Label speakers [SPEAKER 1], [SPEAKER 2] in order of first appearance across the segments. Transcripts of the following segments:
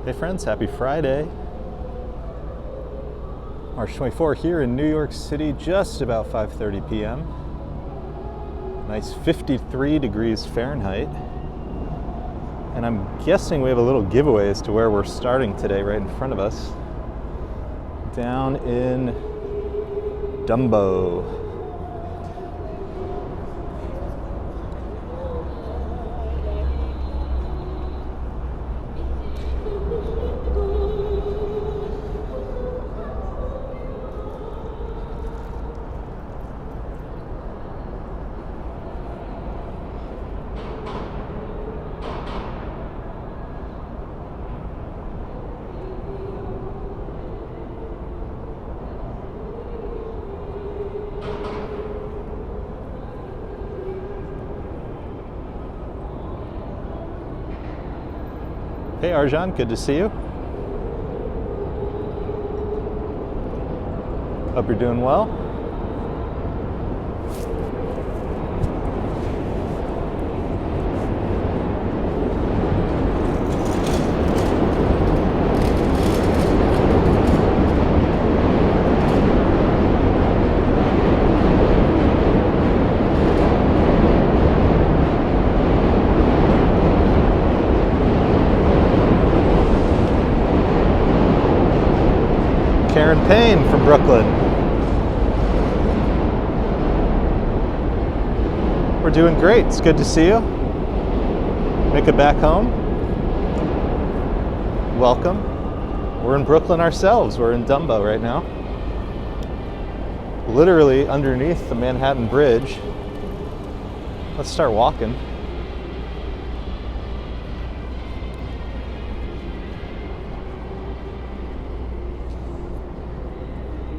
[SPEAKER 1] Hey friends, happy Friday. March 24 here in New York City, just about 5:30 p.m. Nice 53 degrees Fahrenheit. And I'm guessing we have a little giveaway as to where we're starting today, right in front of us. Down in DUMBO. Hey Arjan, good to see you. Hope you're doing well. Payne from Brooklyn. We're doing great. It's good to see you. Make it back home. Welcome. We're in Brooklyn ourselves. We're in DUMBO right now. Literally underneath the Manhattan Bridge. Let's start walking.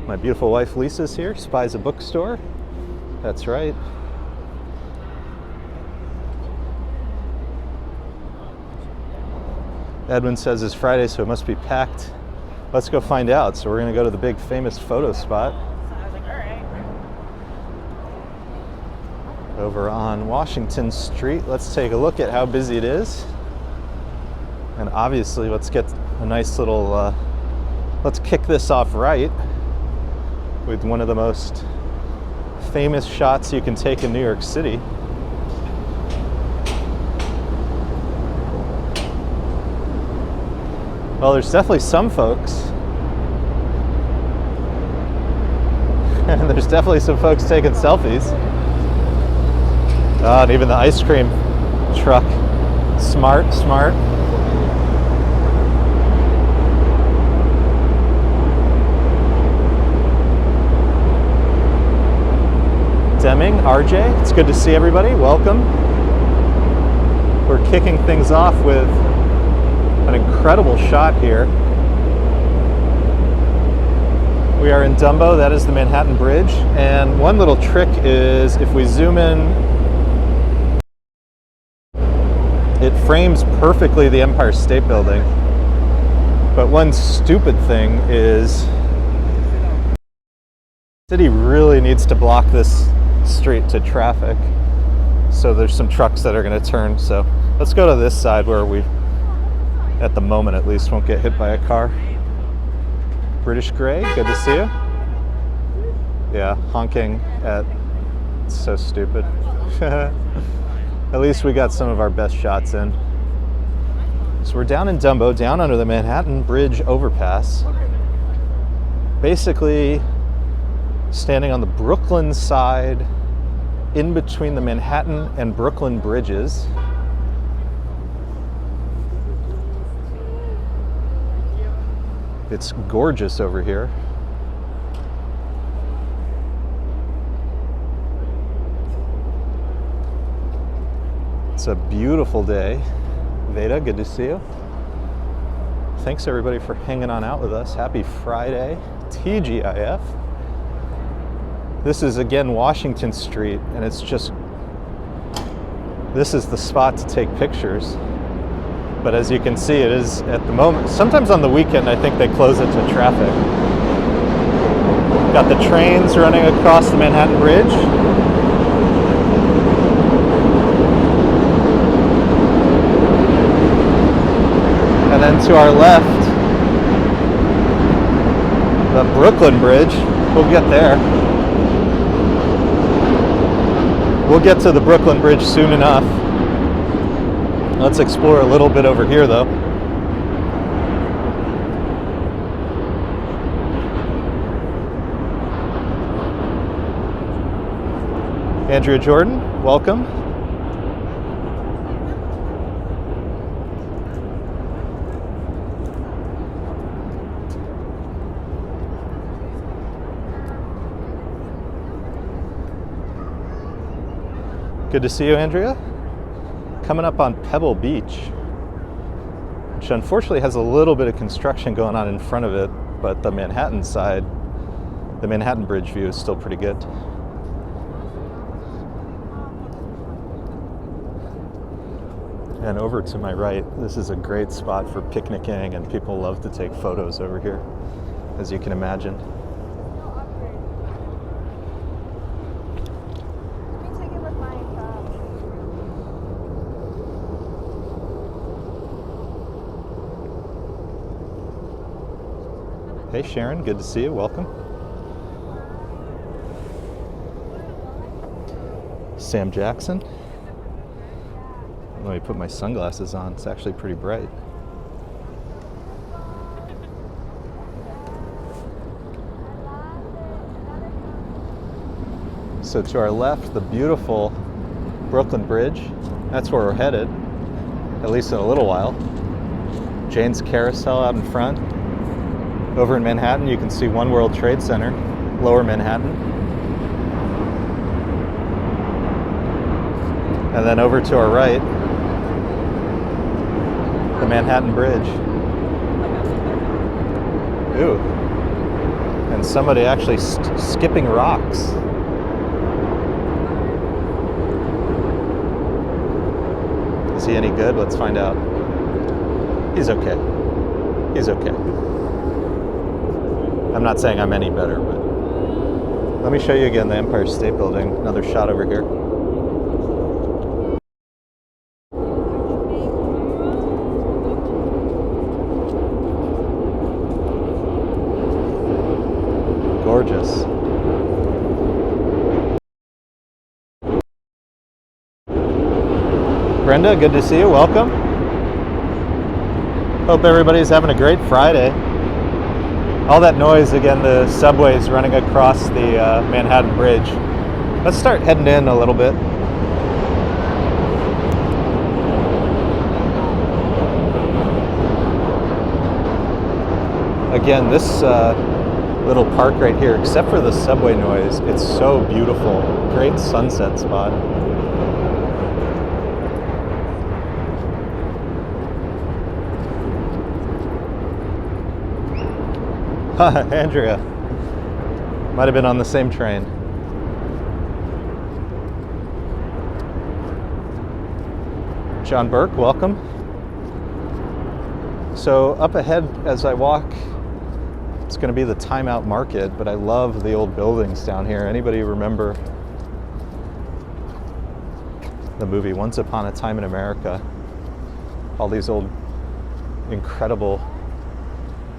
[SPEAKER 1] My beautiful wife Lisa's here, spies a bookstore. That's right. Edwin says it's Friday, so it must be packed. Let's go find out. So we're gonna go to the big famous photo spot.
[SPEAKER 2] I was like, all right.
[SPEAKER 1] Over on Washington Street. Let's take a look at how busy it is. And obviously, let's get a nice little, let's kick this off right with one of the most famous shots you can take in New York City. Well, there's definitely some folks. And there's definitely some folks taking selfies. Oh, and even the ice cream truck. Smart, smart. Deming, RJ, it's good to see everybody. Welcome. We're kicking things off with an incredible shot here. We are in DUMBO, that is the Manhattan Bridge. And one little trick is if we zoom in, it frames perfectly the Empire State Building. But one stupid thing is the city really needs to block this street to traffic, so there's some trucks that are going to turn. So let's go to this side where we, at the moment at least, won't get hit by a car. British Grey, good to see you. Yeah, honking at, it's so stupid. At least we got some of our best shots in. So we're down in DUMBO, down under the Manhattan Bridge overpass, basically standing on the Brooklyn side, in between the Manhattan and Brooklyn bridges. It's gorgeous over here. It's a beautiful day. Veda, good to see you. Thanks everybody for hanging on out with us. Happy Friday, TGIF. This is again Washington Street, and it's just, this is the spot to take pictures. But as you can see, it is at the moment, sometimes on the weekend I think they close it to traffic. Got the trains running across the Manhattan Bridge. And then then to our left, the Brooklyn Bridge. We'll get there. We'll get to the Brooklyn Bridge soon enough. Let's explore a little bit over here though. Andrea Jordan, welcome. Good to see you, Andrea. Coming up on Pebble Beach, which unfortunately has a little bit of construction going on in front of it, but the Manhattan side, the Manhattan Bridge view is still pretty good. And over to my right, this is a great spot for picnicking, and people love to take photos over here, as you can imagine. Hey Sharon, good to see you, welcome. Sam Jackson. Let me put my sunglasses on, it's actually pretty bright. So to our left, the beautiful Brooklyn Bridge. That's where we're headed, at least in a little while. Jane's Carousel out in front. Over in Manhattan, you can see One World Trade Center, Lower Manhattan. And then over to our right, the Manhattan Bridge. Ooh. And somebody actually skipping rocks. Is he any good? Let's find out. He's okay. He's okay. I'm not saying I'm any better, but let me show you again the Empire State Building. Another shot over here. Gorgeous. Brenda, good to see you. Welcome. Hope everybody's having a great Friday. All that noise, again, the subway's running across the Manhattan Bridge. Let's start heading in a little bit. Again, this little park right here, except for the subway noise, it's so beautiful. Great sunset spot. Andrea, might have been on the same train. John Burke, welcome. So up ahead as I walk, it's going to be the Time Out Market, but I love the old buildings down here. Anybody remember the movie Once Upon a Time in America? All these old incredible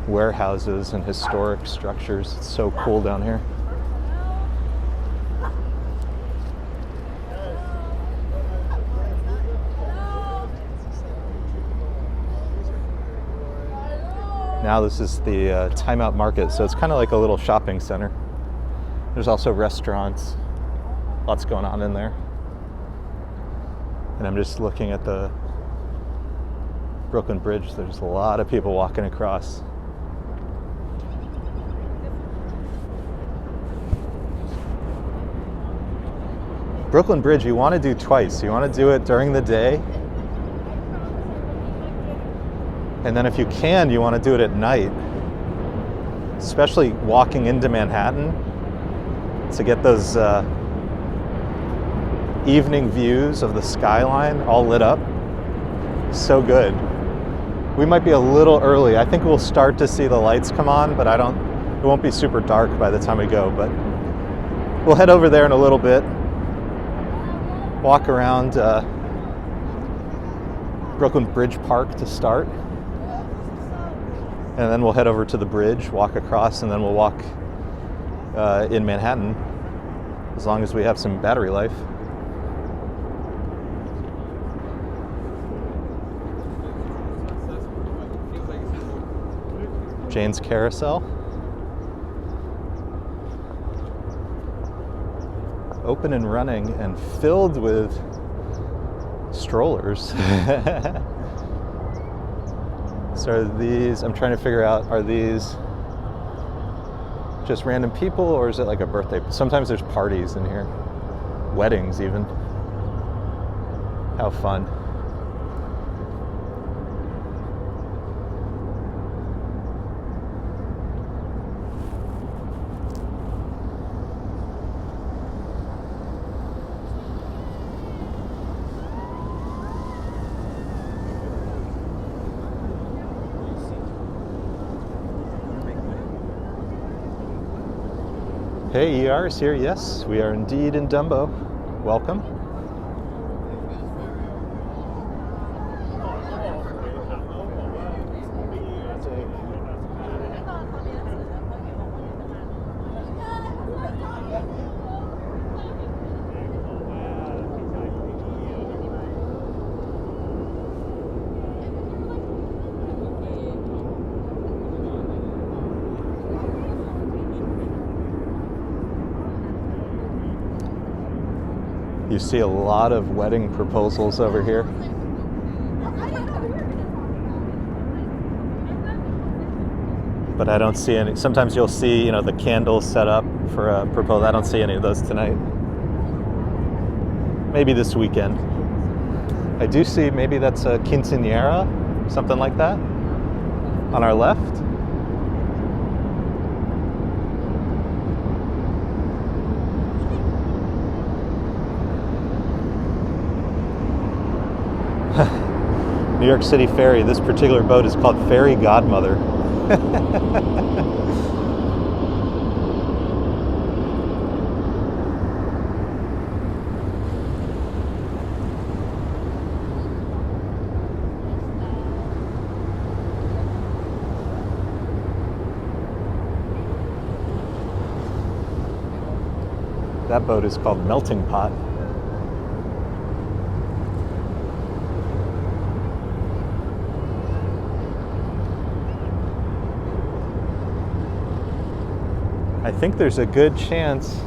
[SPEAKER 1] warehouses and historic structures. It's so cool down here. Now this is the Time Out Market, so it's kind of like a little shopping center. There's also restaurants, lots going on in there. And I'm just looking at the Brooklyn Bridge. There's a lot of people walking across. Brooklyn Bridge, you want to do twice. You want to do it during the day, and then if you can, you want to do it at night, especially walking into Manhattan to get those evening views of the skyline all lit up. So good. We might be a little early. I think we'll start to see the lights come on, but it won't be super dark by the time we go, but we'll head over there in a little bit. Walk around Brooklyn Bridge Park to start. And then we'll head over to the bridge, walk across, and then we'll walk in Manhattan, as long as we have some battery life. Jane's Carousel. Open and running and filled with strollers. So are these, I'm trying to figure out, are these just random people or is it like a birthday? Sometimes there's parties in here, weddings even. How fun. Hey, ER is here. Yes, we are indeed in Dumbo. Welcome. You see a lot of wedding proposals over here. But I don't see any. Sometimes you'll see, you know, the candles set up for a proposal. I don't see any of those tonight. Maybe this weekend. I do see, maybe that's a quinceañera, something like that, on our left. New York City Ferry. This particular boat is called Fairy Godmother. That boat is called Melting Pot. I think there's a good chance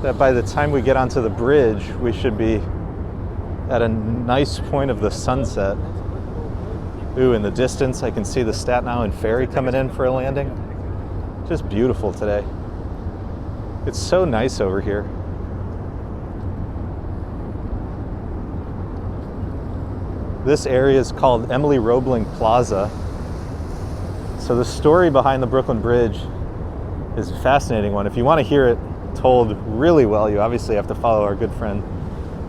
[SPEAKER 1] that by the time we get onto the bridge, we should be at a nice point of the sunset. Ooh, in the distance, I can see the Staten Island ferry coming in for a landing. Just beautiful today. It's so nice over here. This area is called Emily Roebling Plaza. So the story behind the Brooklyn Bridge is a fascinating one. If you want to hear it told really well, you obviously have to follow our good friend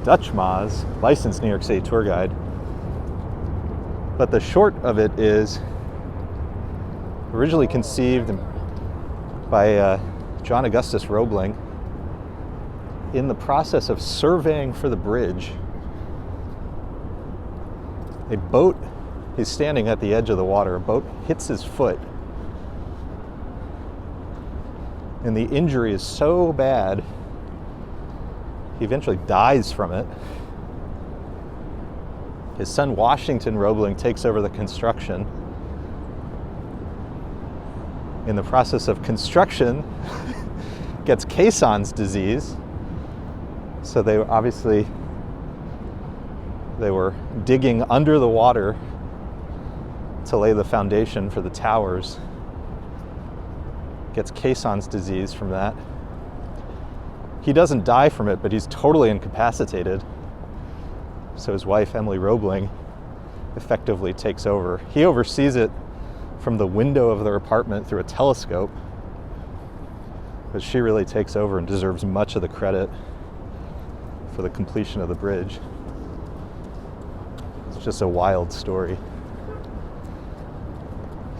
[SPEAKER 1] Dutch Maas, licensed New York City tour guide. But the short of it is originally conceived by John Augustus Roebling in the process of surveying for the bridge. A boat, he's standing at the edge of the water, a boat hits his foot, and the injury is so bad, he eventually dies from it. His son Washington Roebling takes over the construction. In the process of construction, gets caisson's disease. So they were digging under the water to lay the foundation for the towers. Gets caisson's disease from that. He doesn't die from it, but he's totally incapacitated. So his wife, Emily Roebling, effectively takes over. He oversees it from the window of their apartment through a telescope. But she really takes over and deserves much of the credit for the completion of the bridge. It's just a wild story.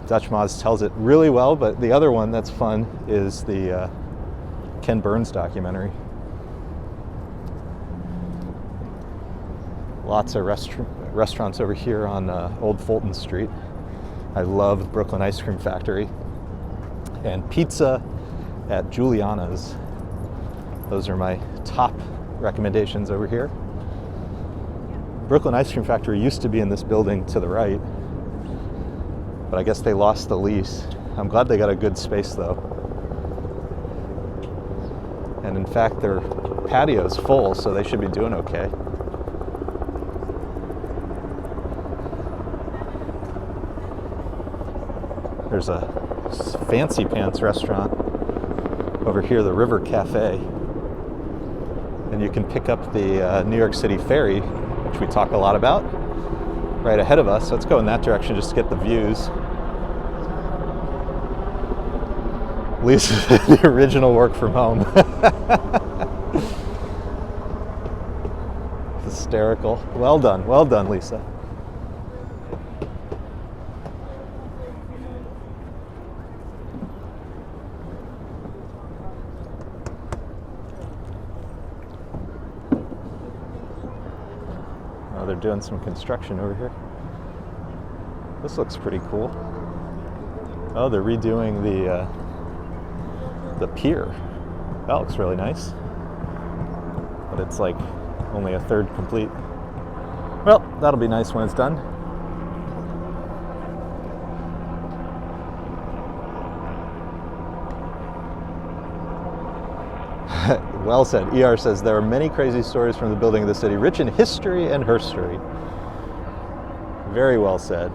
[SPEAKER 1] Dutch Maas tells it really well, but the other one that's fun is the Ken Burns documentary. Lots of restaurants over here on Old Fulton Street. I love Brooklyn Ice Cream Factory. And pizza at Giuliana's. Those are my top recommendations over here. Brooklyn Ice Cream Factory used to be in this building to the right, but I guess they lost the lease. I'm glad they got a good space though. And in fact, their patio's full, so they should be doing okay. There's a fancy pants restaurant over here, the River Cafe. And you can pick up the New York City ferry, which we talk a lot about, right ahead of us. Let's go in that direction just to get the views. Lisa, the original work from home. Hysterical. Well done, Lisa. Oh, they're doing some construction over here. This looks pretty cool. Oh, they're redoing the pier. That looks really nice. But it's like only a third complete. Well, that'll be nice when it's done. Well said. ER says there are many crazy stories from the building of the city, rich in history and herstory. Very well said.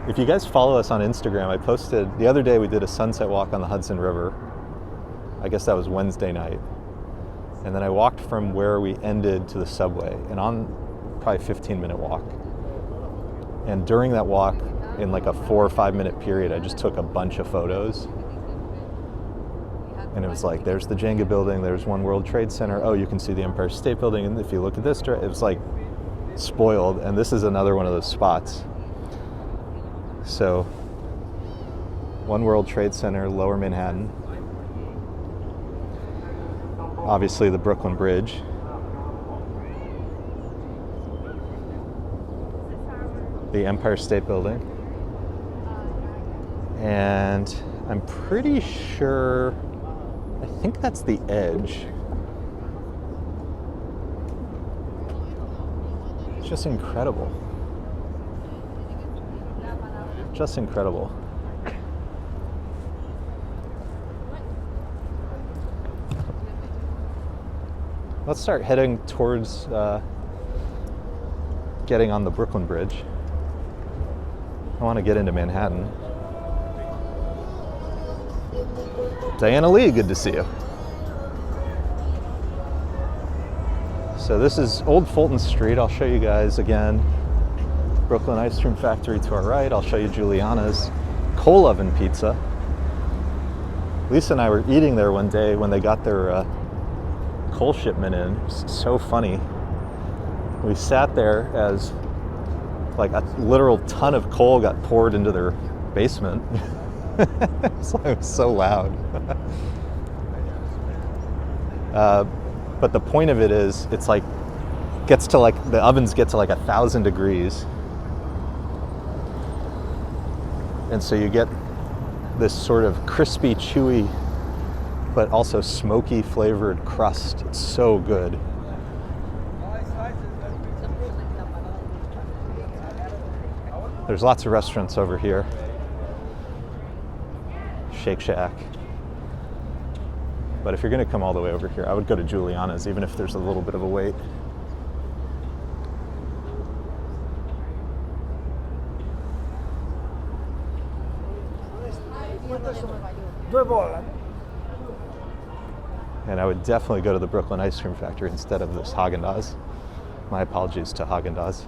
[SPEAKER 1] If you guys follow us on Instagram, I posted, the other day we did a sunset walk on the Hudson River. I guess that was Wednesday night. And then I walked from where we ended to the subway, and on probably 15-minute walk. And during that walk, in like a 4 or 5 minute period, I just took a bunch of photos. And it was like, there's the Jenga building, there's One World Trade Center, oh, you can see the Empire State Building, and if you look at this, it was like spoiled, and this is another one of those spots. So, One World Trade Center, Lower Manhattan. Obviously the Brooklyn Bridge. The Empire State Building. And I'm pretty sure, I think that's the Edge. It's just incredible. Just incredible. Let's start heading towards getting on the Brooklyn Bridge. I want to get into Manhattan. Diana Lee, good to see you. So this is Old Fulton Street. I'll show you guys again. Brooklyn Ice Cream Factory to our right. I'll show you Giuliana's coal oven pizza. Lisa and I were eating there one day when they got their coal shipment in. It's so funny. We sat there as like a literal ton of coal got poured into their basement. It was so loud. But the point of it is, it's like, gets to like, the ovens get to like 1,000 degrees. And so you get this sort of crispy, chewy, but also smoky flavored crust. It's so good. There's lots of restaurants over here. Shake Shack. But if you're gonna come all the way over here, I would go to Giuliana's, even if there's a little bit of a wait. And I would definitely go to the Brooklyn Ice Cream Factory instead of this Haagen-Dazs. My apologies to Haagen-Dazs.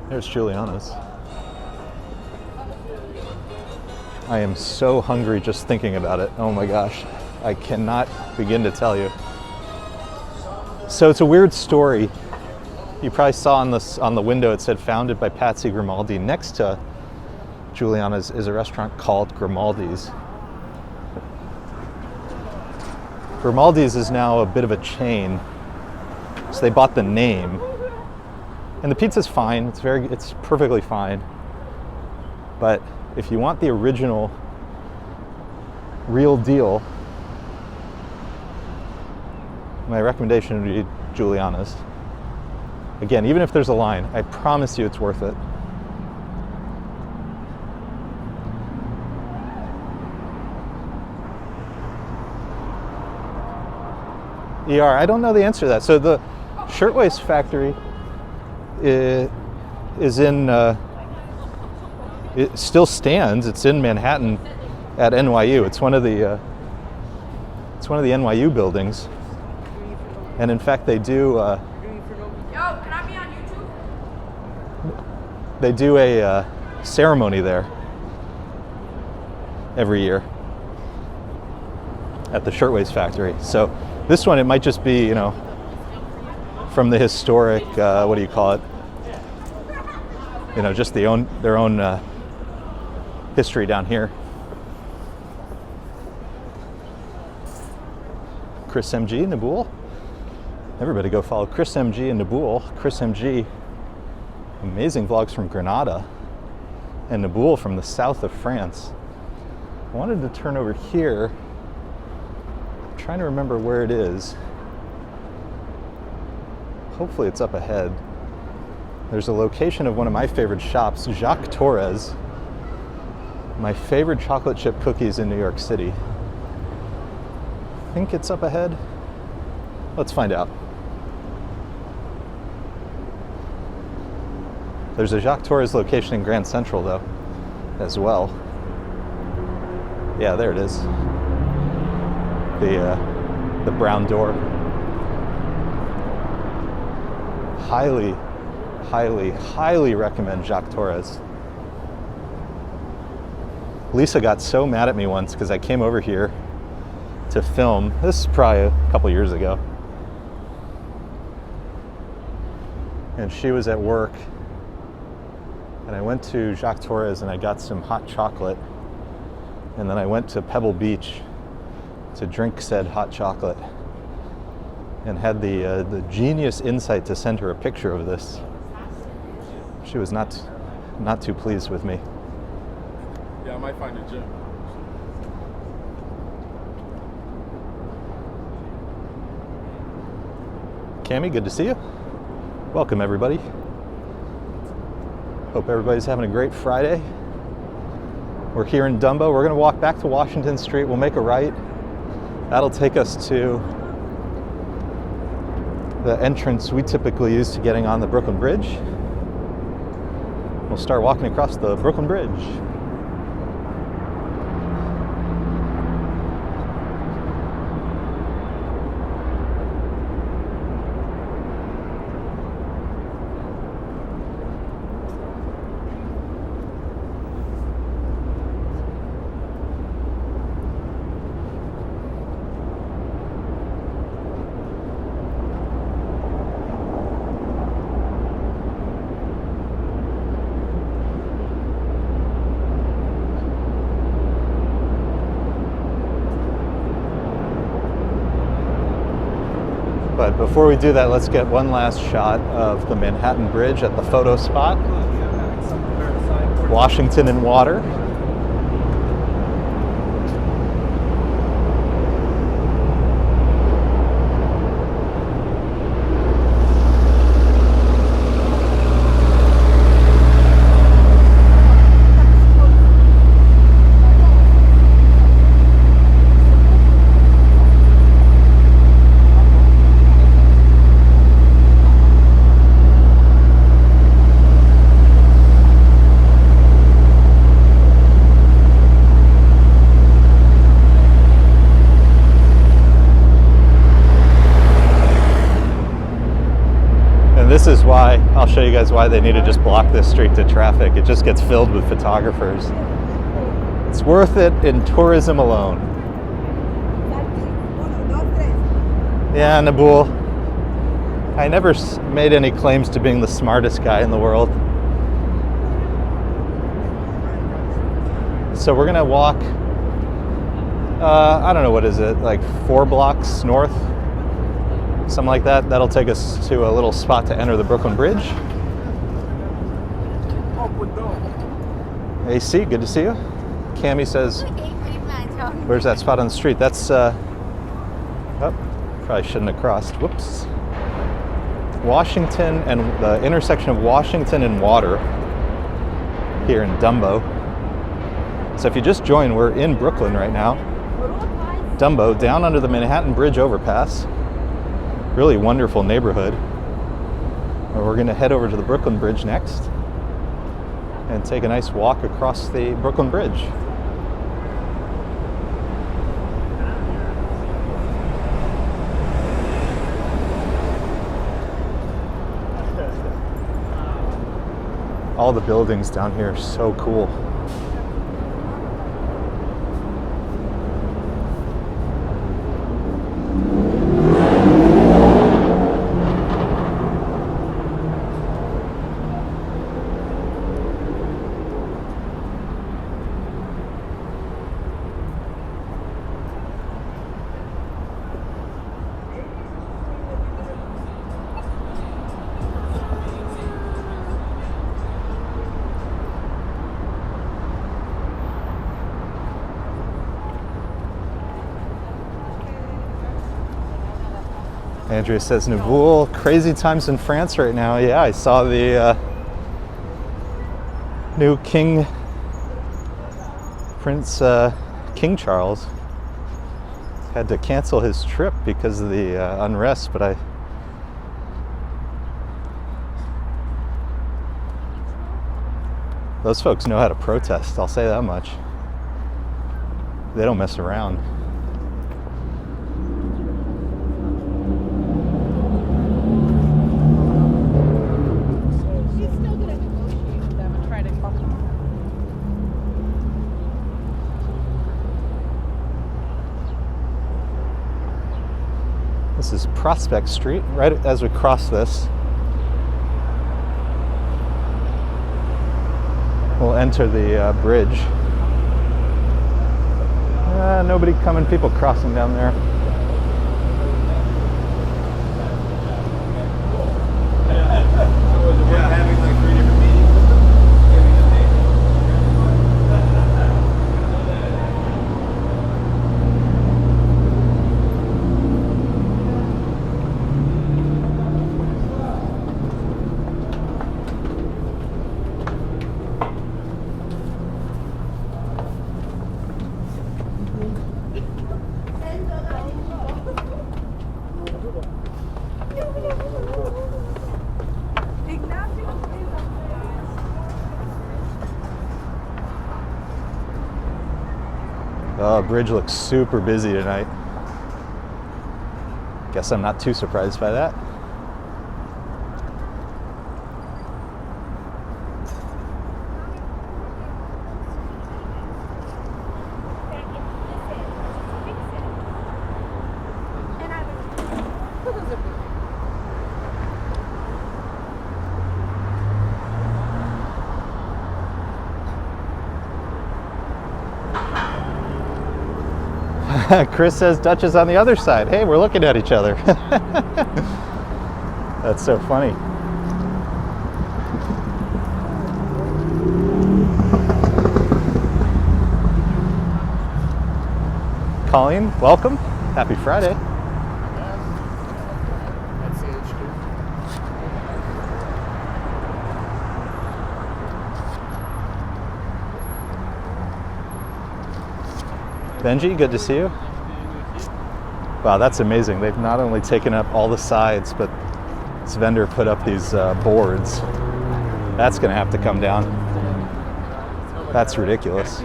[SPEAKER 1] There's Giuliana's. I am so hungry just thinking about it. Oh my gosh, I cannot begin to tell you. So it's a weird story. You probably saw on the window it said founded by Patsy Grimaldi. Next to Giuliana's is a restaurant called Grimaldi's. Grimaldi's is now a bit of a chain, so they bought the name. And the pizza's fine. It's perfectly fine. But if you want the original, real deal, my recommendation would be Giuliana's. Again, even if there's a line, I promise you it's worth it. ER, I don't know the answer to that. So the Shirtwaist Factory is in, it still stands. It's in Manhattan at NYU. It's one of the NYU buildings. And in fact, they do. Yo, can I be on YouTube? They do a ceremony there every year at the Shirtwaist Factory. So this one, it might just be, you know, from the historic, what do you call it? You know, just their own history down here. Chris MG, Naboul. Everybody go follow Chris MG and Naboul. Chris MG, amazing vlogs from Granada, and Naboul from the south of France. I wanted to turn over here. I'm trying to remember where it is. Hopefully it's up ahead. There's a location of one of my favorite shops, Jacques Torres. My favorite chocolate chip cookies in New York City. I think it's up ahead. Let's find out. There's a Jacques Torres location in Grand Central though, as well. Yeah, there it is. The brown door. Highly, highly, highly recommend Jacques Torres. Lisa got so mad at me once because I came over here to film. This is probably a couple years ago. And she was at work. And I went to Jacques Torres and I got some hot chocolate. And then I went to Pebble Beach to drink said hot chocolate. And had the genius insight to send her a picture of this. She was not too pleased with me.
[SPEAKER 2] Yeah, I might find a gym.
[SPEAKER 1] Cammie, good to see you. Welcome, everybody. Hope everybody's having a great Friday. We're here in Dumbo. We're going to walk back to Washington Street. We'll make a right. That'll take us to the entrance we typically use to getting on the Brooklyn Bridge. We'll start walking across the Brooklyn Bridge. But before we do that, let's get one last shot of the Manhattan Bridge at the photo spot. Washington in water. This is why, I'll show you guys why they need to just block this street to traffic. It just gets filled with photographers. It's worth it in tourism alone. Yeah, Nabul. I never made any claims to being the smartest guy in the world. So we're gonna walk, I don't know, what is it, like 4 blocks north? Something like that. That'll take us to a little spot to enter the Brooklyn Bridge. AC, good to see you. Cammie says, where's that spot on the street? That's, oh, probably shouldn't have crossed. Whoops. Washington and the intersection of Washington and Water here in Dumbo. So if you just joined, we're in Brooklyn right now. Dumbo, down under the Manhattan Bridge overpass. Really wonderful neighborhood. And we're gonna head over to the Brooklyn Bridge next and take a nice walk across the Brooklyn Bridge. All the buildings down here are so cool. Andrea says, Nabul, crazy times in France right now. Yeah, I saw the new King Charles had to cancel his trip because of the unrest, but those folks know how to protest, I'll say that much. They don't mess around. This is Prospect Street, right as we cross this. We'll enter the bridge. Nobody coming, people crossing down there. Oh, bridge looks super busy tonight. Guess I'm not too surprised by that. Chris says Dutch is on the other side. Hey, we're looking at each other. That's so funny. Colleen, welcome. Happy Friday. Benji, good to see you. Wow, that's amazing. They've not only taken up all the sides, but this vendor put up these boards. That's gonna have to come down. That's ridiculous.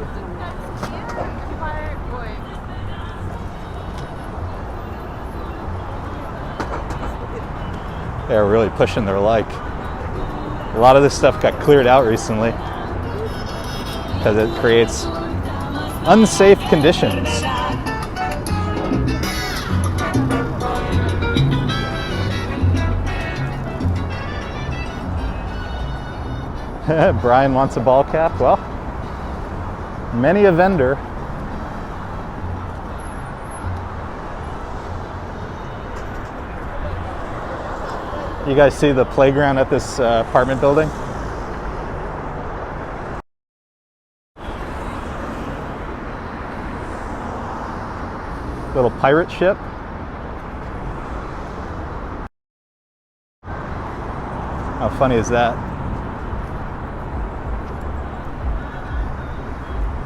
[SPEAKER 1] They're really pushing their like. A lot of this stuff got cleared out recently because it creates unsafe conditions. Brian wants a ball cap. Well, many a vendor. You guys see the playground at this apartment building? Little pirate ship. How funny is that?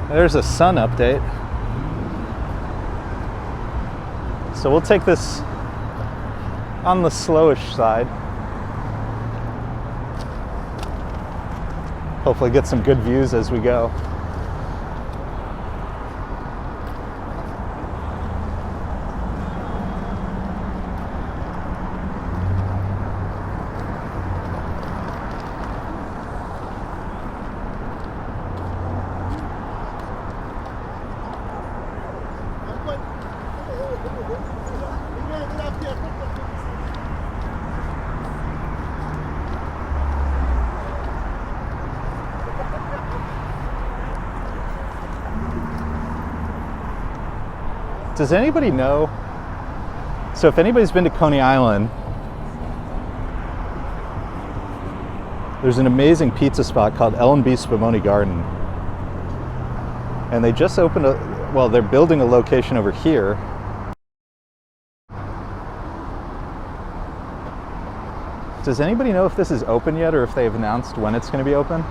[SPEAKER 1] There's a sun update. So we'll take this on the slowish side. Hopefully get some good views as we go. Does anybody know? So if anybody's been to Coney Island, there's an amazing pizza spot called L&B Spumoni Garden. And they just opened well, they're building a location over here. Does anybody know if this is open yet or if they've announced when it's going to be open?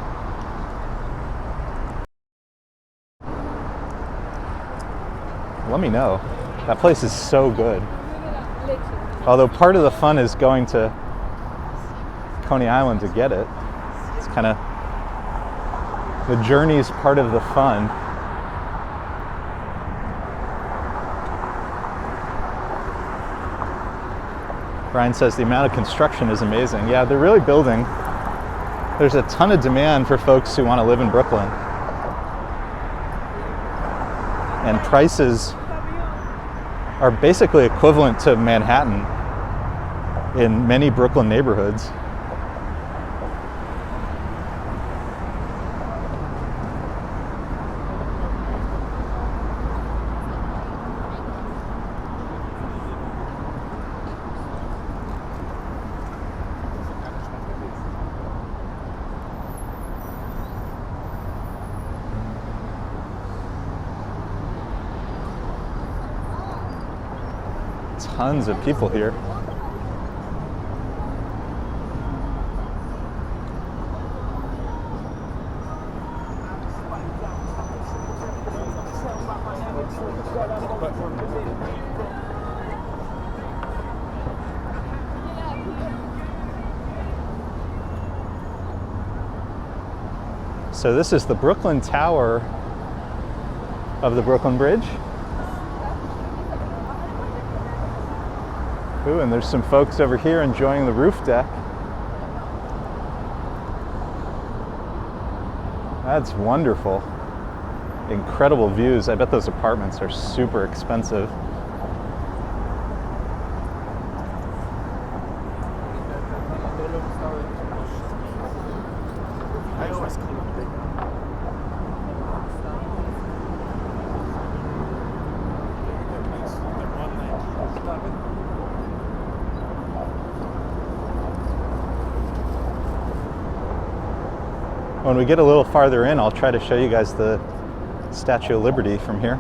[SPEAKER 1] Let me know. That place is so good. Although part of the fun is going to Coney Island to get it. It's kind of, the journey's part of the fun. Brian says the amount of construction is amazing. Yeah, they're really building. There's a ton of demand for folks who want to live in Brooklyn. And prices are basically equivalent to Manhattan in many Brooklyn neighborhoods. Tons of people here. So this is the Brooklyn Tower of the Brooklyn Bridge. Ooh, and there's some folks over here enjoying the roof deck. That's wonderful. Incredible views. I bet those apartments are super expensive. When we get a little farther in, I'll try to show you guys the Statue of Liberty from here.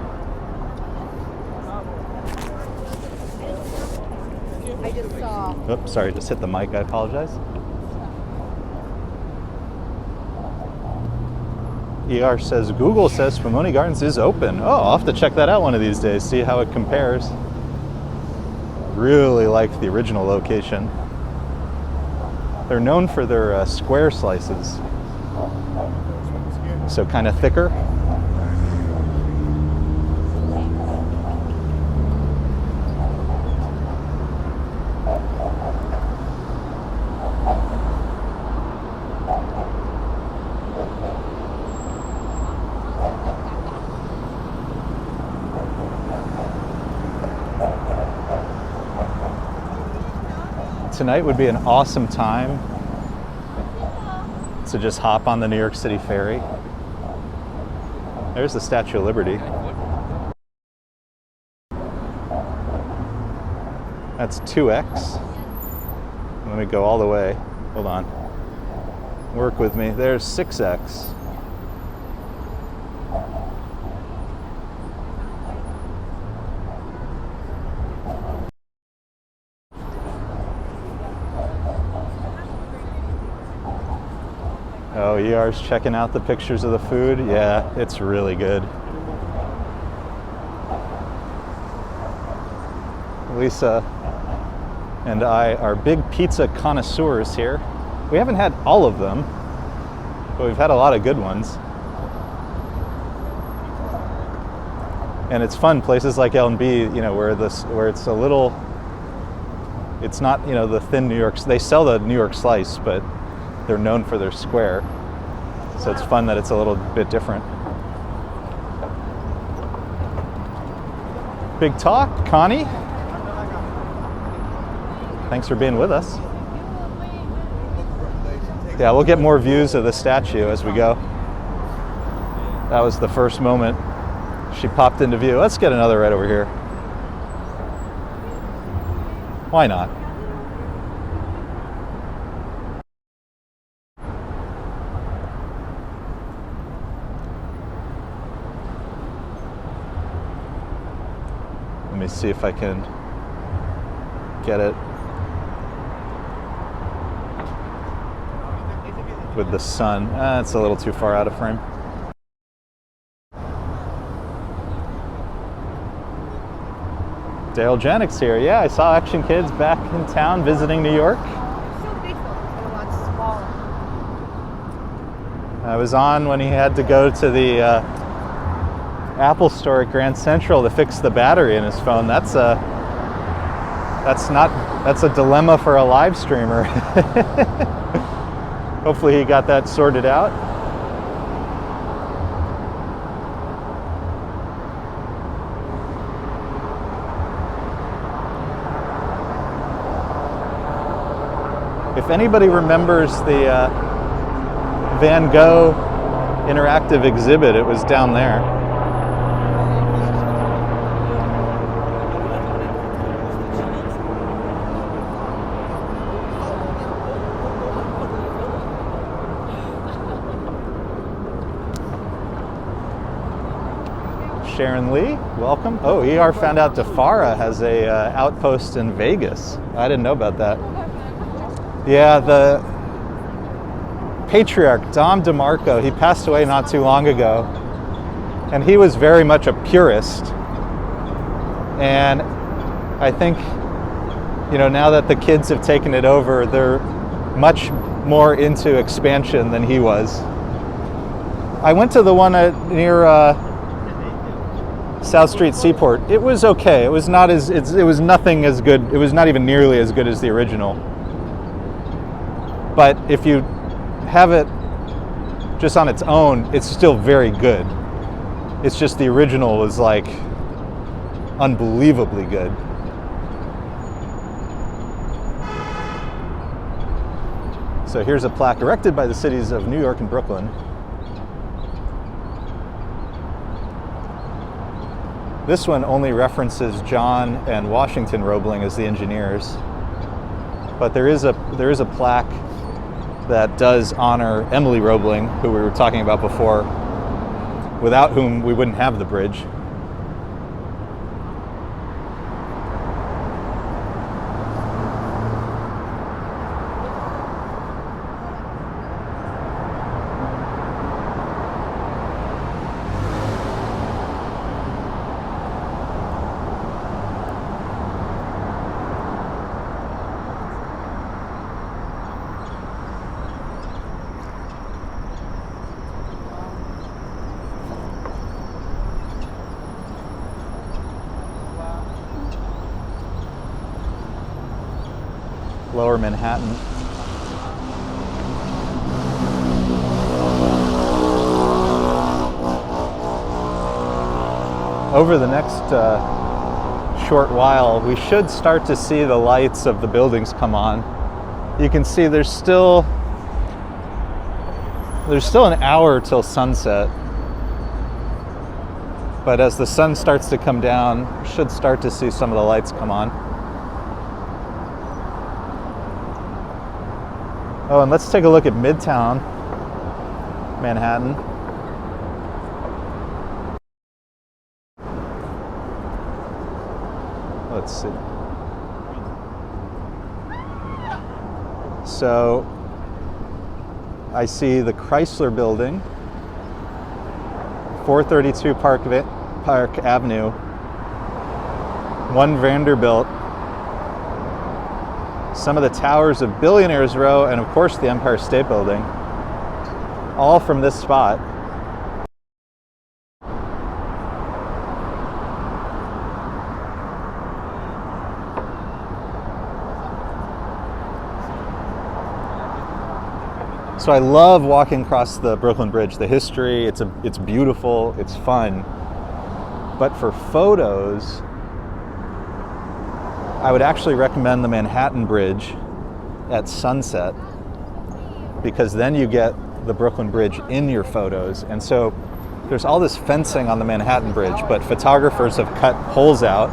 [SPEAKER 3] I just saw.
[SPEAKER 1] Oops, sorry, just hit the mic, I apologize. ER says, Google says Spumoni Gardens is open. Oh, I'll have to check that out one of these days, see how it compares. Really like the original location. They're known for their square slices. So kind of thicker. tonight would be an awesome time to just hop on the New York City ferry. There's the Statue of Liberty. That's 2x. Let me go all the way. Hold on. Work with me. There's 6x. Oh, ER's checking out the pictures of the food. Yeah, it's really good. Lisa and I are big pizza connoisseurs here. We haven't had all of them, but we've had a lot of good ones. And it's fun, places like L&B, you know, where it's a little, it's not, you know, the thin New York, they sell the New York slice, but they're known for their square. So it's fun that it's a little bit different. Big talk, Connie. Thanks for being with us. Yeah, we'll get more views of the statue as we go. That was the first moment she popped into view. Let's get another right over here. Why not? Let me see if I can get it with the sun. It's a little too far out of frame. Dale Janik's here. Yeah, I saw Action Kids back in town visiting New York.
[SPEAKER 3] So big, a lot smaller.
[SPEAKER 1] I was on when he had to go to the Apple store at Grand Central to fix the battery in his phone. That's a dilemma for a live streamer. Hopefully he got that sorted out. If anybody remembers the Van Gogh interactive exhibit, it was down there. Sharon Lee, welcome. Oh, ER found out DeFara has a outpost in Vegas. I didn't know about that. Yeah, the patriarch, Dom DeMarco, he passed away not too long ago. And he was very much a purist. And I think, you know, now that the kids have taken it over, they're much more into expansion than he was. I went to the one near South Street Seaport. It was okay. It was not as it was nothing as good. It was not even nearly as good as the original. But if you have it just on its own, it's still very good. It's just the original was like unbelievably good. So here's a plaque erected by the cities of New York and Brooklyn. This one only references John and Washington Roebling as the engineers, but there is a plaque that does honor Emily Roebling, who we were talking about before, without whom we wouldn't have the bridge. Lower Manhattan. Over the next short while, we should start to see the lights of the buildings come on. You can see there's still an hour till sunset. But as the sun starts to come down, we should start to see some of the lights come on. Oh, and let's take a look at Midtown Manhattan. Let's see. So I see the Chrysler Building, 432 Park Avenue, 1 Vanderbilt, some of the towers of Billionaires Row, and of course the Empire State Building, all from this spot. So I love walking across the Brooklyn Bridge. The history, it's beautiful, it's fun. But for photos, I would actually recommend the Manhattan Bridge at sunset, because then you get the Brooklyn Bridge in your photos. And so there's all this fencing on the Manhattan Bridge, but photographers have cut holes out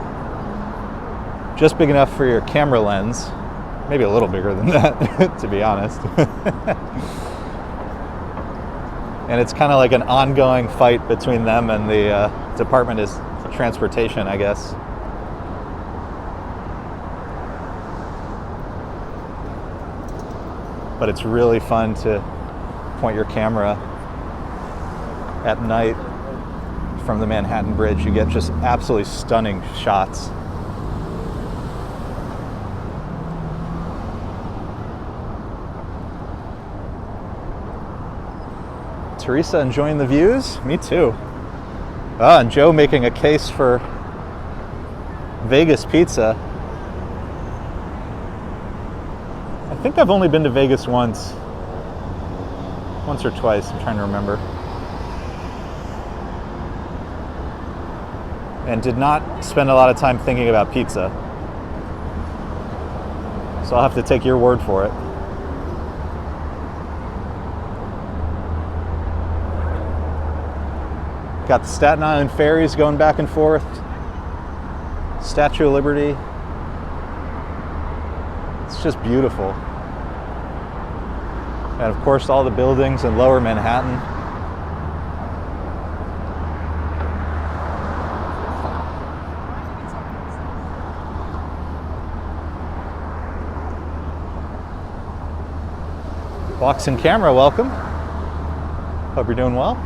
[SPEAKER 1] just big enough for your camera lens. Maybe a little bigger than that, to be honest. And it's kind of like an ongoing fight between them and the Department of Transportation, I guess. But it's really fun to point your camera at night from the Manhattan Bridge. You get just absolutely stunning shots. Teresa enjoying the views? Me too. Ah, and Joe making a case for Vegas pizza. I think I've only been to Vegas once or twice, I'm trying to remember. And did not spend a lot of time thinking about pizza. So I'll have to take your word for it. Got the Staten Island ferries going back and forth. Statue of Liberty. It's just beautiful. And of course, all the buildings in Lower Manhattan. Box and camera, welcome. Hope you're doing well.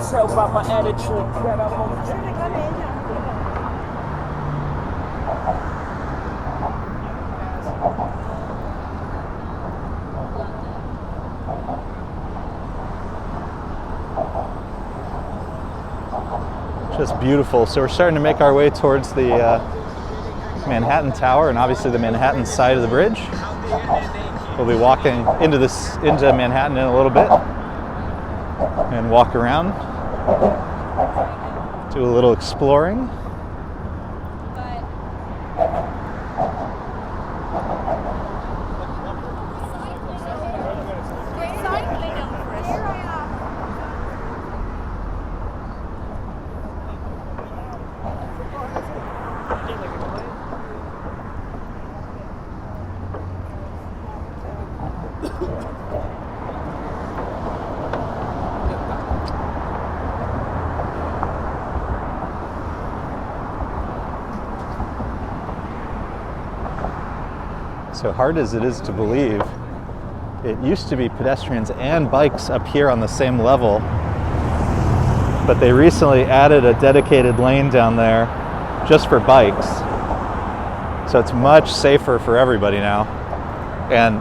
[SPEAKER 4] Tell by my attitude that I'm on.
[SPEAKER 1] Just beautiful. So we're starting to make our way towards the Manhattan Tower and obviously the Manhattan side of the bridge. We'll be walking into Manhattan in a little bit and walk around, do a little exploring. So hard as it is to believe, it used to be pedestrians and bikes up here on the same level, but they recently added a dedicated lane down there just for bikes. So it's much safer for everybody now and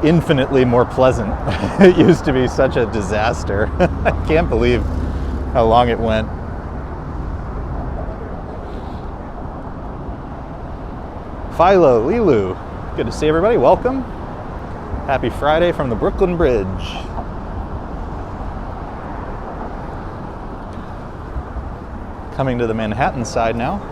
[SPEAKER 1] infinitely more pleasant. It used to be such a disaster. I can't believe how long it went. Philo, Lilu, good to see everybody. Welcome. Happy Friday from the Brooklyn Bridge. Coming to the Manhattan side now.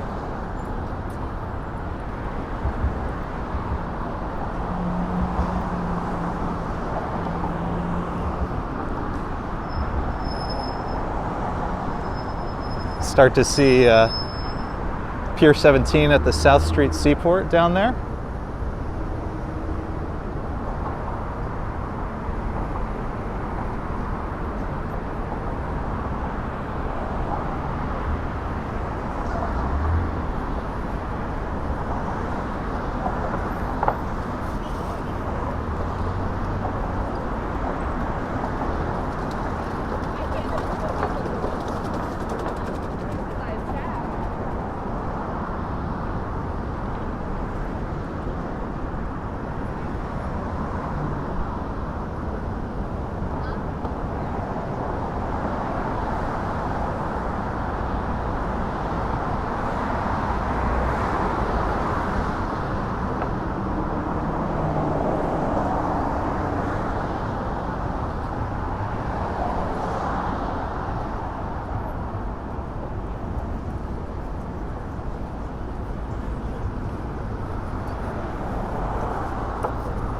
[SPEAKER 1] Start to see Pier 17 at the South Street Seaport down there.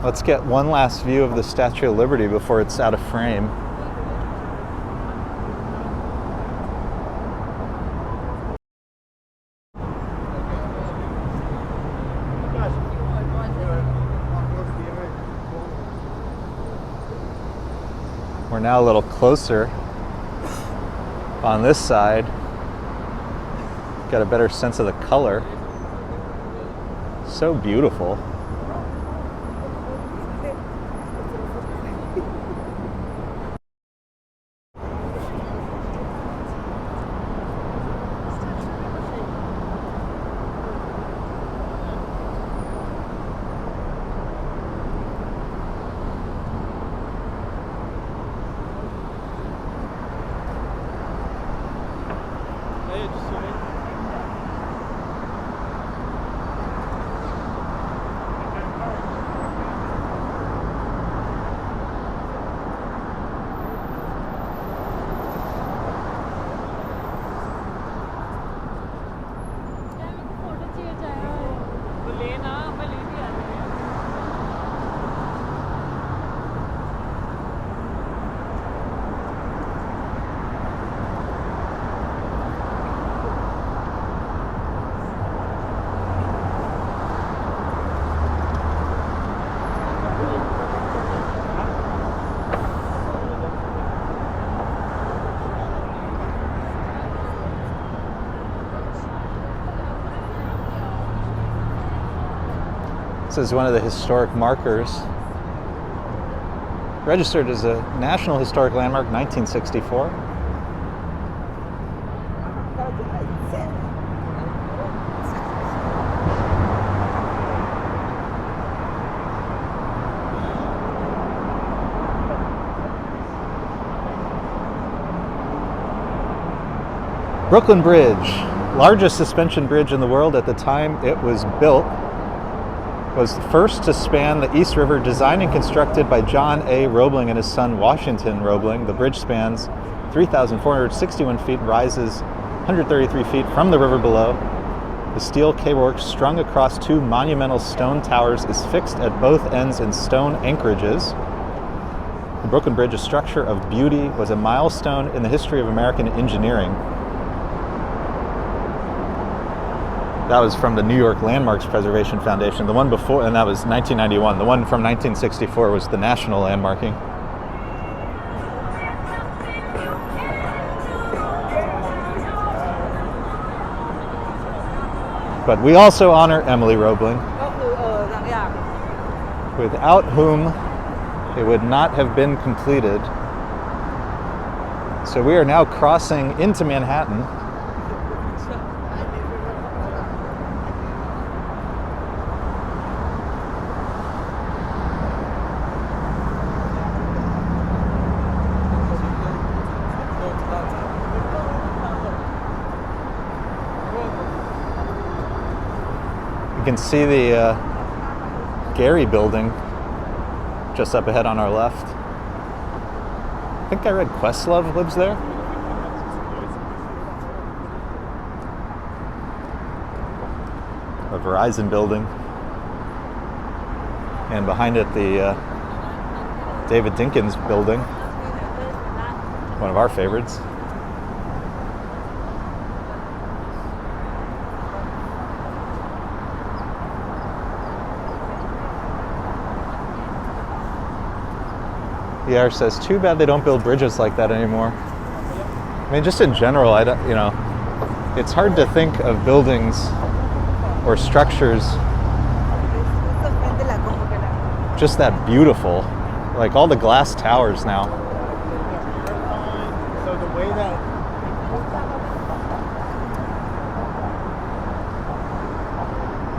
[SPEAKER 1] Let's get one last view of the Statue of Liberty before it's out of frame. We're now a little closer on this side. Got a better sense of the color. So beautiful. This is one of the historic markers. Registered as a National Historic Landmark, 1964. Brooklyn Bridge, largest suspension bridge in the world at the time it was built. Was the first to span the East River, designed and constructed by John A. Roebling and his son Washington Roebling. The bridge spans 3,461 feet and rises 133 feet from the river below. The steel cablework strung across two monumental stone towers is fixed at both ends in stone anchorages. The Brooklyn Bridge, a structure of beauty, was a milestone in the history of American engineering. That was from the New York Landmarks Preservation Foundation. The one before, and that was 1991. The one from 1964 was the National Landmarking. But we also honor Emily Roebling. without whom it would not have been completed. So we are now crossing into Manhattan. You can see the Gary building just up ahead on our left. I think I read Questlove lives there. A Verizon building. And behind it, the David Dinkins building. One of our favorites. PR says, too bad they don't build bridges like that anymore. I mean, just in general, I don't, it's hard to think of buildings or structures just that beautiful. Like all the glass towers now.
[SPEAKER 5] So the way that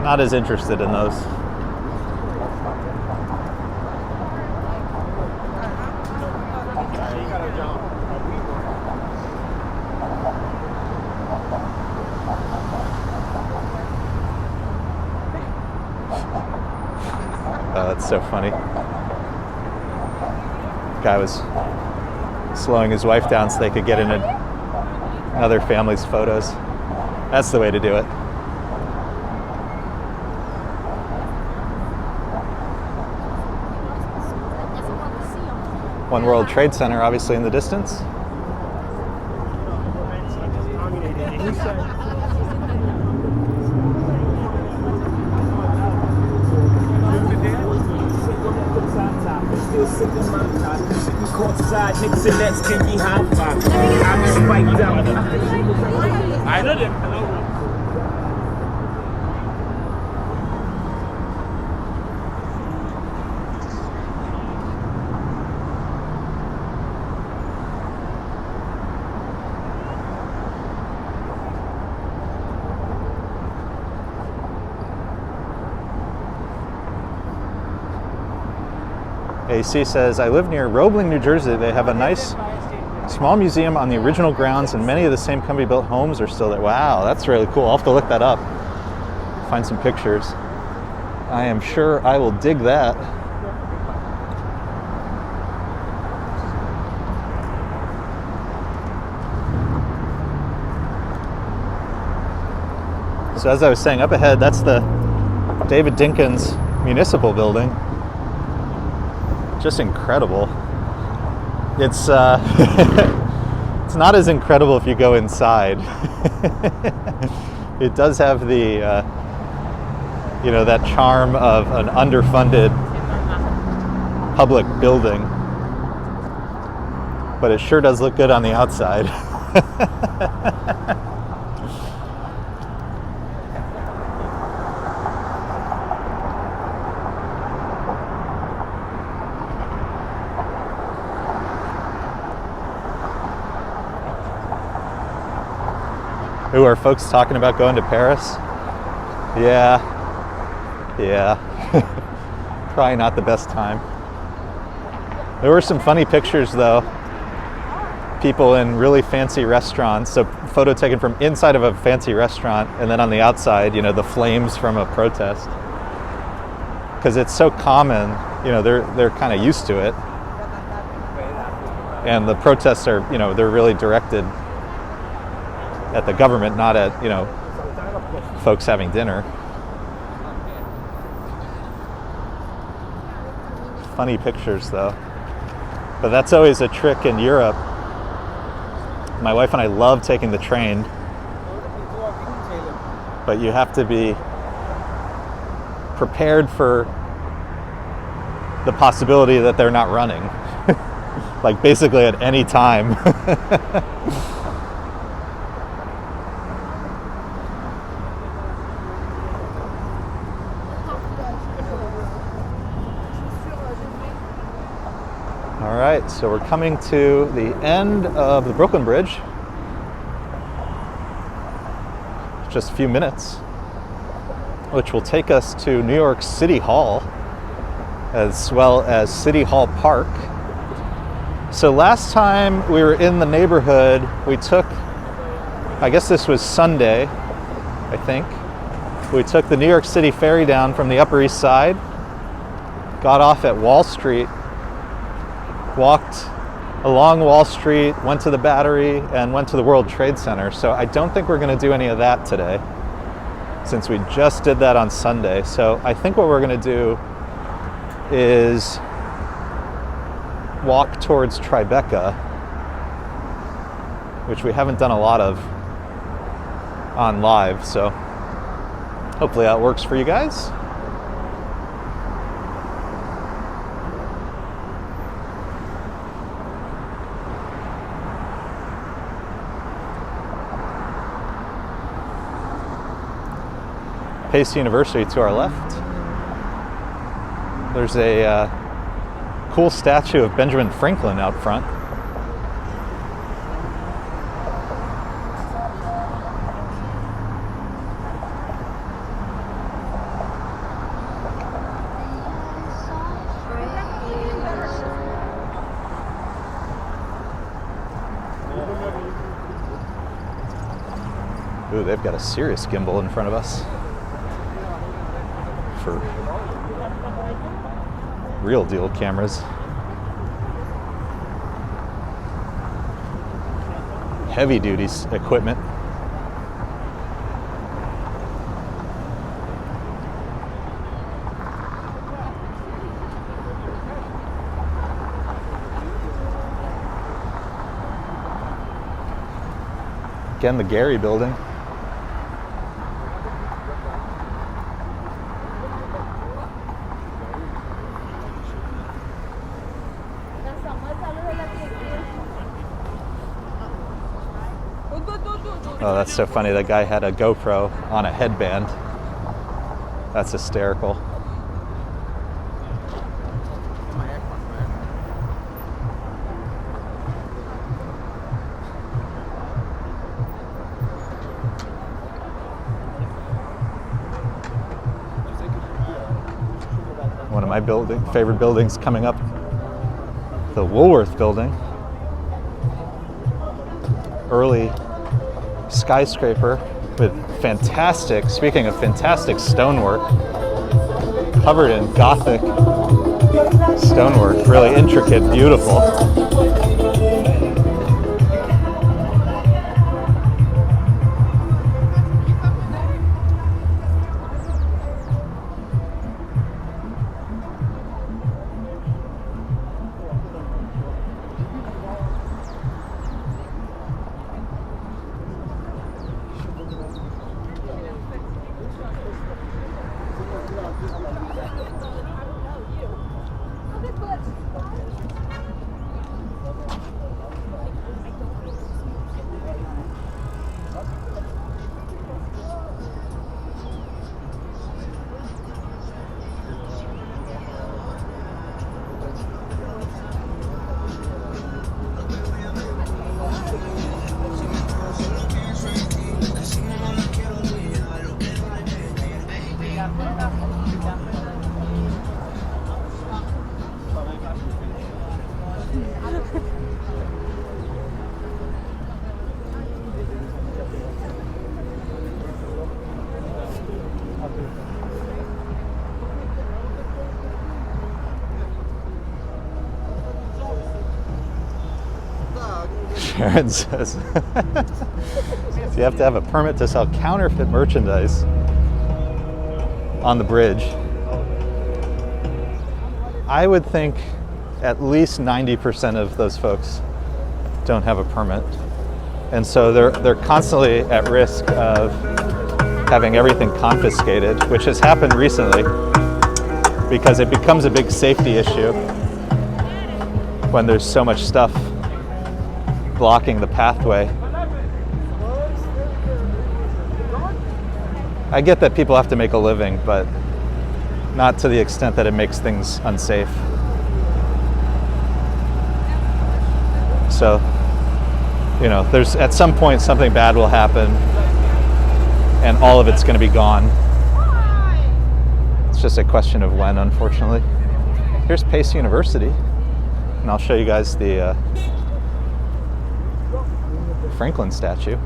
[SPEAKER 1] Not as interested in those. That's so funny. Guy was slowing his wife down so they could get in another family's photos. That's the way to do it. One World Trade Center, obviously in the distance.
[SPEAKER 4] I know them.
[SPEAKER 1] AC says, I live near Roebling, New Jersey. They have a nice small museum on the original grounds, and many of the same company-built homes are still there. Wow, that's really cool. I'll have to look that up. Find some pictures. I am sure I will dig that. So as I was saying, up ahead, that's the David Dinkins Municipal Building. Just incredible. It's it's not as incredible if you go inside. It does have the that charm of an underfunded public building, but it sure does look good on the outside. Ooh, are folks talking about going to Paris? Yeah. Probably not the best time. There were some funny pictures though. People in really fancy restaurants. So photo taken from inside of a fancy restaurant, and then on the outside, the flames from a protest. Because it's so common, they're kind of used to it. And the protests are, they're really directed at the government, not at, folks having dinner. Funny pictures though. But that's always a trick in Europe. My wife and I love taking the train, but you have to be prepared for the possibility that they're not running. Like basically at any time. All right, so we're coming to the end of the Brooklyn Bridge. Just a few minutes, which will take us to New York City Hall, as well as City Hall Park. So last time we were in the neighborhood, we took, I guess this was Sunday, I think. We took the New York City ferry down from the Upper East Side, got off at Wall Street, walked along Wall Street, went to the Battery, and went to the World Trade Center. So I don't think we're going to do any of that today, since we just did that on Sunday. So I think what we're going to do is walk towards Tribeca, which we haven't done a lot of on live. So hopefully that works for you guys. Pace University to our left. There's a cool statue of Benjamin Franklin out front. Ooh, they've got a serious gimbal in front of us. For real deal cameras. Heavy duty equipment. Again, the Gary Building. Oh, that's so funny. That guy had a GoPro on a headband. That's hysterical. One of my favorite buildings coming up, the Woolworth Building. Early skyscraper with fantastic, speaking of fantastic stonework, covered in Gothic stonework, really intricate, beautiful. Sharon says, so you have to have a permit to sell counterfeit merchandise on the bridge. I would think at least 90% of those folks don't have a permit. And so they're constantly at risk of having everything confiscated, which has happened recently because it becomes a big safety issue when there's so much stuff blocking the pathway. I get that people have to make a living, but not to the extent that it makes things unsafe. So, you know, there's at some point something bad will happen and all of it's going to be gone. It's just a question of when, unfortunately. Here's Pace University, and I'll show you guys the Franklin statue.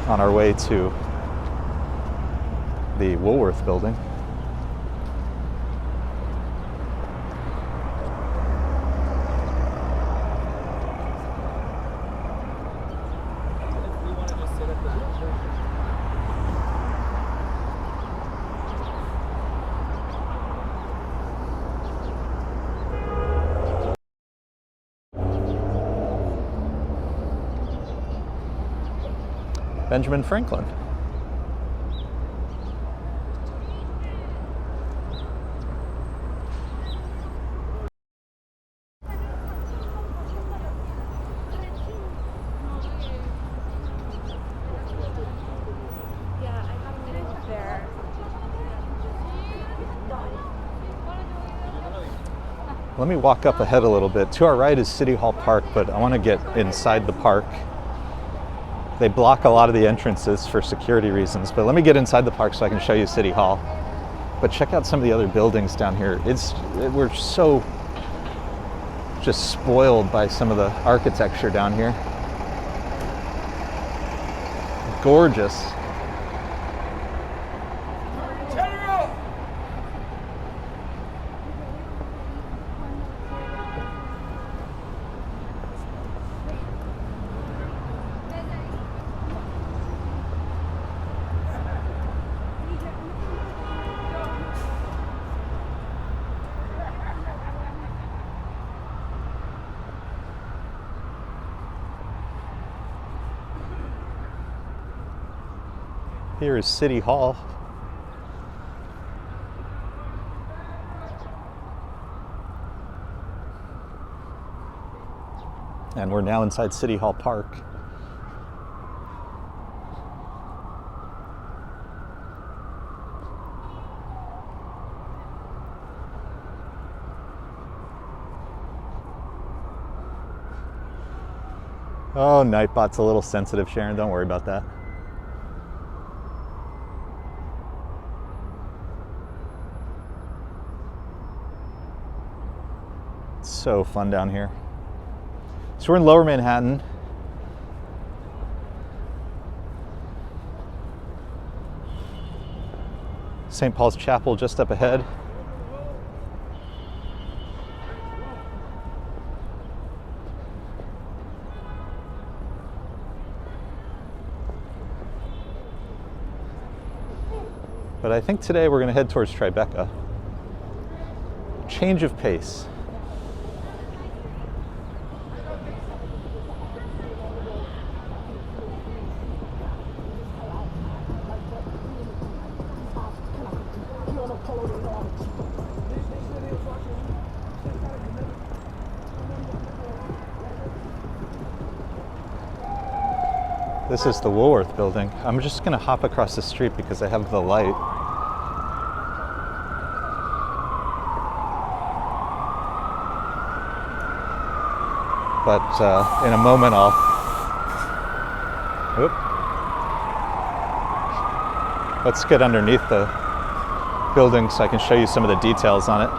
[SPEAKER 1] On our way to the Woolworth Building. Benjamin Franklin. Let me walk up ahead a little bit. To our right is City Hall Park, but I want to get inside the park. They block a lot of the entrances for security reasons, but let me get inside the park so I can show you City Hall. But check out some of the other buildings down here. We're so just spoiled by some of the architecture down here. Gorgeous. Here is City Hall. And we're now inside City Hall Park. Oh, Nightbot's a little sensitive, Sharon. Don't worry about that. So fun down here. So we're in Lower Manhattan. St. Paul's Chapel just up ahead. But I think today we're going to head towards Tribeca. Change of pace. This is the Woolworth Building. I'm just going to hop across the street because I have the light. But in a moment I'll... Oop. Let's get underneath the building so I can show you some of the details on it.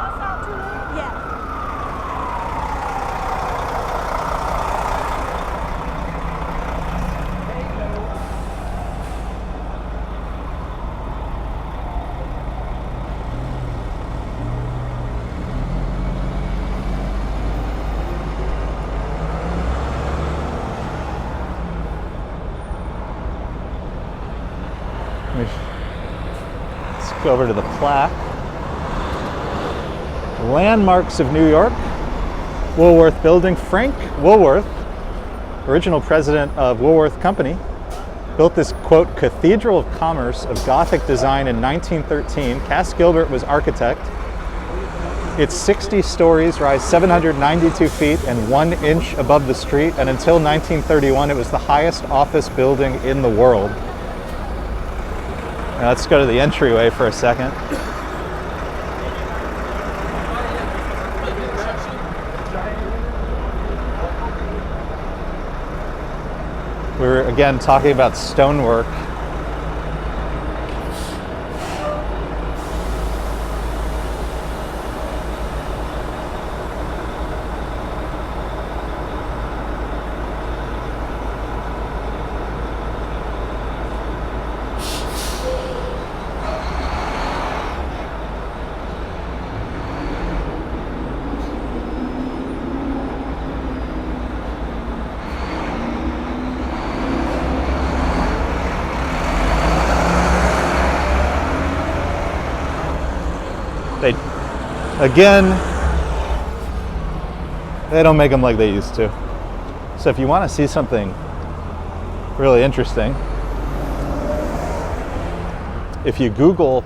[SPEAKER 1] Let's go over to the plaque. Landmarks of New York, Woolworth Building. Frank Woolworth, original president of Woolworth Company, built this, quote, cathedral of commerce of Gothic design in 1913. Cass Gilbert was architect. Its 60 stories rise 792 feet and 1 inch above the street, and until 1931 it was the highest office building in the world. Now let's go to the entryway for a second. We were again talking about stonework. They don't make them like they used to. So if you want to see something really interesting, if you Google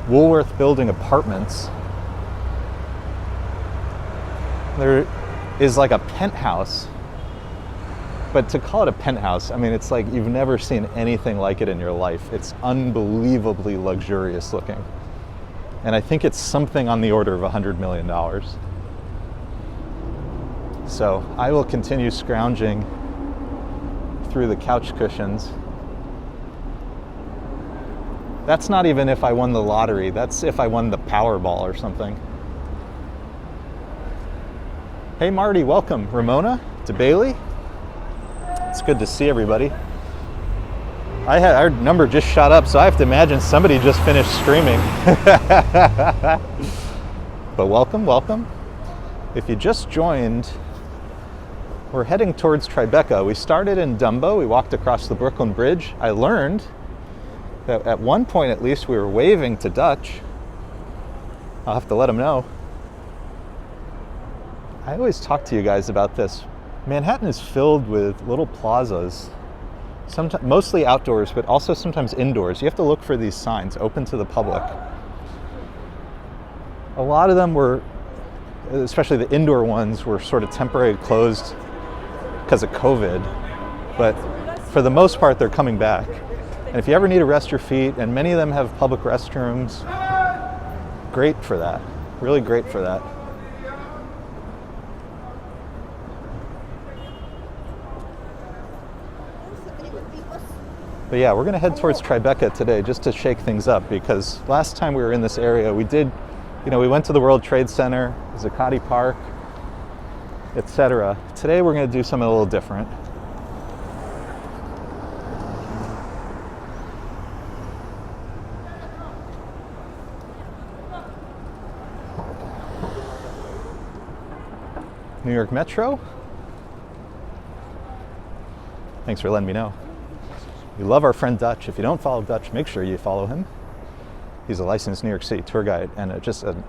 [SPEAKER 1] Woolworth Building apartments, there is like a penthouse. But to call it a penthouse, I mean, it's like you've never seen anything like it in your life. It's unbelievably luxurious looking. And I think it's something on the order of $100 million. So I will continue scrounging through the couch cushions. That's not even if I won the lottery. That's if I won the Powerball or something. Hey Marty, welcome. Ramona, to Bailey. It's good to see everybody. Our number just shot up, so I have to imagine somebody just finished streaming. But welcome, welcome. If you just joined, we're heading towards Tribeca. We started in DUMBO, we walked across the Brooklyn Bridge. I learned that at one point at least we were waving to Dutch. I'll have to let him know. I always talk to you guys about this. Manhattan is filled with little plazas, sometimes mostly outdoors, but also sometimes indoors. You have to look for these signs, open to the public. A lot of them were, especially the indoor ones, were sort of temporarily closed because of COVID, but for the most part, they're coming back. And if you ever need to rest your feet, and many of them have public restrooms, great for that, really great for that. But yeah, we're going to head towards Tribeca today just to shake things up, because last time we were in this area, we went to the World Trade Center, Zuccotti Park, etc. Today we're going to do something a little different. New York Metro. Thanks for letting me know. We love our friend Dutch. If you don't follow Dutch, make sure you follow him. He's a licensed New York City tour guide and just an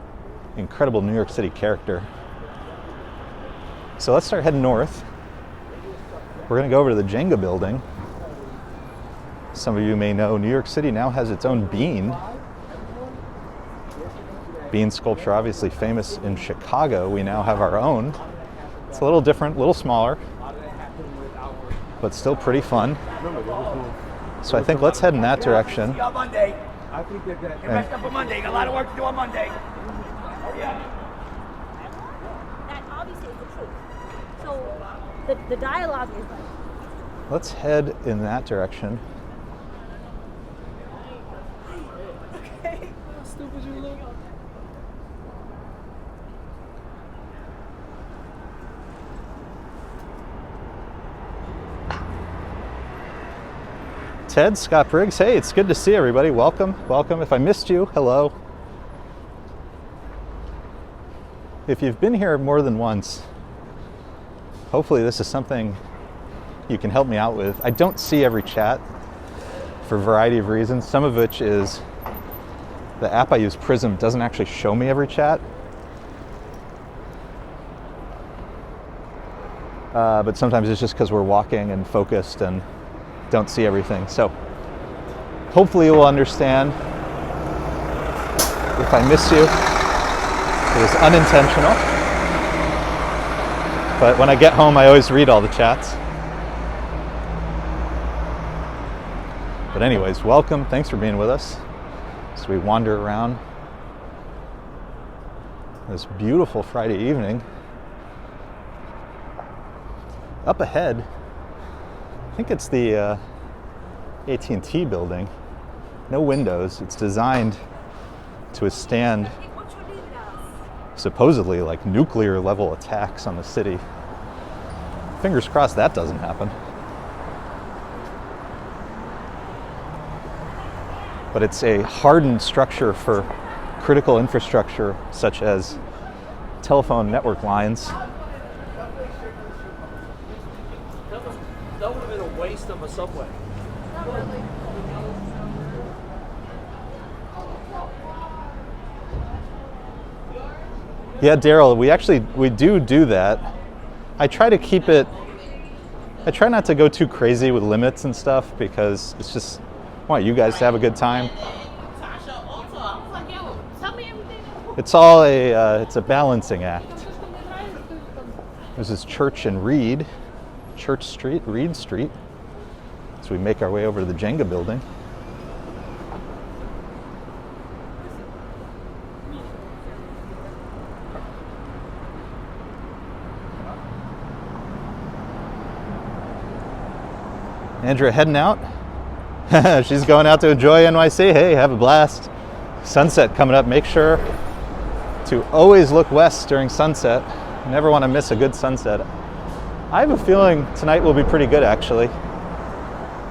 [SPEAKER 1] incredible New York City character. So let's start heading north. We're going to go over to the Jenga building. Some of you may know New York City now has its own bean. Bean sculpture, obviously famous in Chicago. We now have our own. It's a little different, a little smaller, but still pretty fun. So I think let's head in that direction.
[SPEAKER 4] On Monday. I think they're gonna rest up for Monday. Got a lot of work to do on Monday. Yeah.
[SPEAKER 3] That obviously is the truth. So the dialogue is like.
[SPEAKER 1] Let's head in that direction.
[SPEAKER 3] Okay. How stupid you look.
[SPEAKER 1] Ted, Scott Briggs, hey, it's good to see everybody. Welcome, welcome. If I missed you, hello. If you've been here more than once, hopefully this is something you can help me out with. I don't see every chat for a variety of reasons, some of which is the app I use, Prism, doesn't actually show me every chat. But sometimes it's just because we're walking and focused and don't see everything. So hopefully you will understand if I miss you. It was unintentional. But when I get home, I always read all the chats. But anyways, welcome. Thanks for being with us as we wander around this beautiful Friday evening. Up ahead, I think it's the AT&T building. No windows. It's designed to withstand supposedly like nuclear level attacks on the city. Fingers crossed that doesn't happen. But it's a hardened structure for critical infrastructure such as telephone network lines.
[SPEAKER 4] That would have been a waste of a subway.
[SPEAKER 1] Yeah, Daryl, we do that. I try not to go too crazy with limits and stuff because it's just, I want you guys to have a good time. It's all it's a balancing act. There's this church in Reed Street. So we make our way over to the Jenga building. Andrea heading out. She's going out to enjoy NYC. Hey, have a blast. Sunset coming up. Make sure to always look west during sunset. You never want to miss a good sunset. I have a feeling tonight will be pretty good, actually.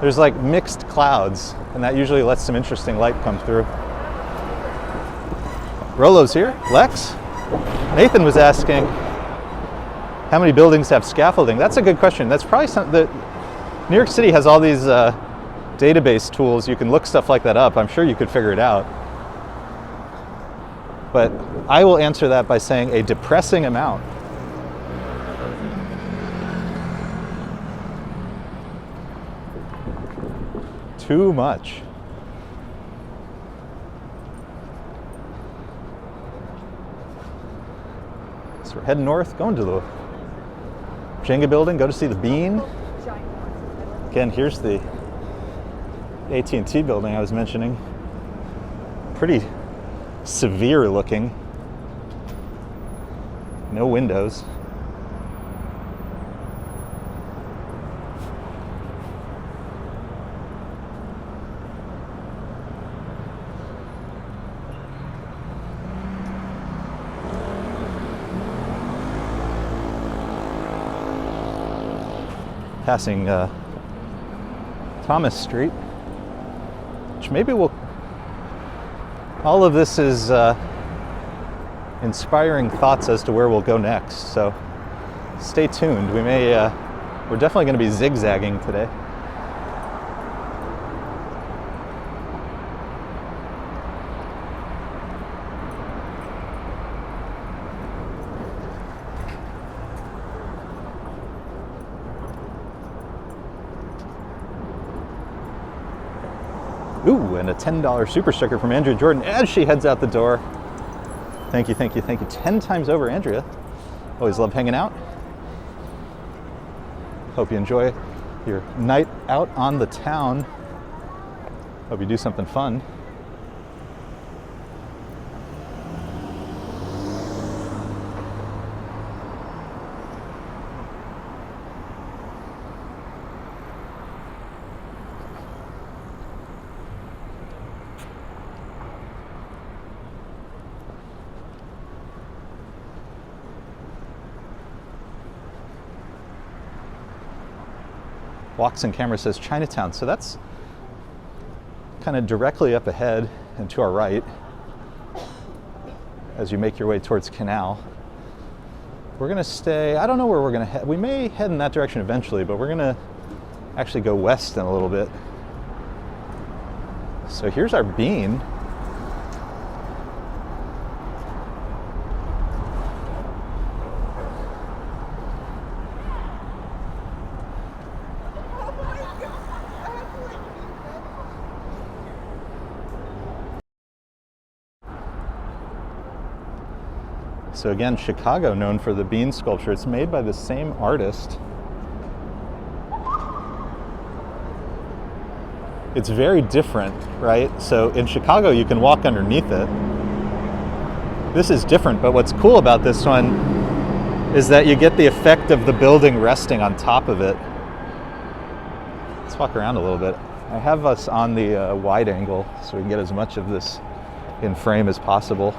[SPEAKER 1] There's like mixed clouds, and that usually lets some interesting light come through. Rolo's here. Lex? Nathan was asking, how many buildings have scaffolding? That's a good question. That's probably something that New York City has all these database tools. You can look stuff like that up. I'm sure you could figure it out. But I will answer that by saying a depressing amount. Too much. So we're heading north, going to the Jenga building, go to see the Bean. Again, here's the AT&T building I was mentioning. Pretty severe looking. No windows. Passing Thomas Street, which maybe all of this is inspiring thoughts as to where we'll go next, so stay tuned. We're definitely going to be zigzagging today. Ooh, and a $10 super sticker from Andrea Jordan as she heads out the door. Thank you, thank you, thank you. 10 times over, Andrea. Always love hanging out. Hope you enjoy your night out on the town. Hope you do something fun. Walks and Camera says Chinatown, so that's kind of directly up ahead and to our right as you make your way towards Canal. We're gonna stay, I don't know where we're gonna head. We may head in that direction eventually, but we're gonna actually go west in a little bit. So here's our Bean. So again, Chicago, known for the Bean sculpture. It's made by the same artist. It's very different, right? So in Chicago, you can walk underneath it. This is different, but what's cool about this one is that you get the effect of the building resting on top of it. Let's walk around a little bit. I have us on the wide angle so we can get as much of this in frame as possible.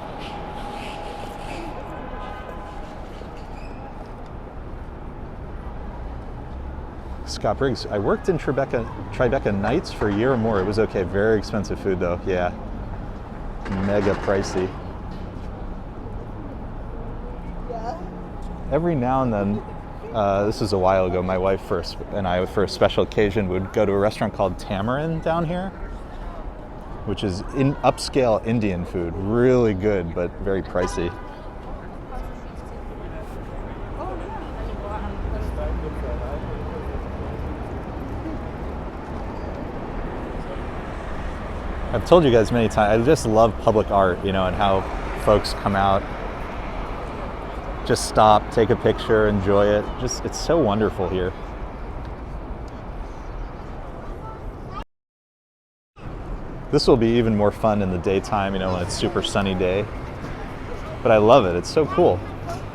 [SPEAKER 1] Scott Briggs. I worked in Tribeca nights for a year or more. It was okay. Very expensive food though. Yeah. Mega pricey. Yeah. Every now and then, this was a while ago, my wife and I, for a special occasion, would go to a restaurant called Tamarind down here, which is upscale Indian food. Really good, but very pricey. I've told you guys many times, I just love public art, you know, and how folks come out, just stop, take a picture, enjoy it. It's so wonderful here. This will be even more fun in the daytime, you know, when it's super sunny day. But I love it, it's so cool.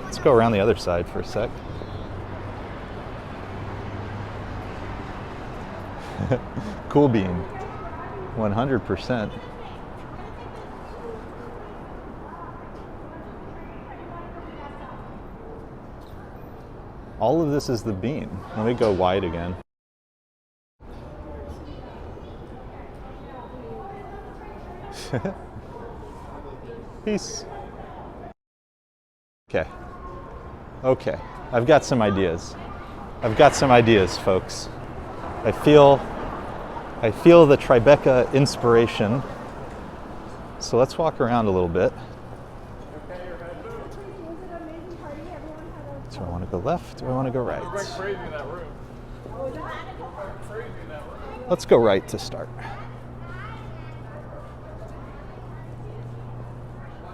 [SPEAKER 1] Let's go around the other side for a sec. Cool bean. 100%. All of this is the bean. Let me go wide again. Peace. Okay. I've got some ideas. Folks. I feel the Tribeca inspiration. So let's walk around a little bit. Do I want to go left? Do I want to go right? Let's go right to start.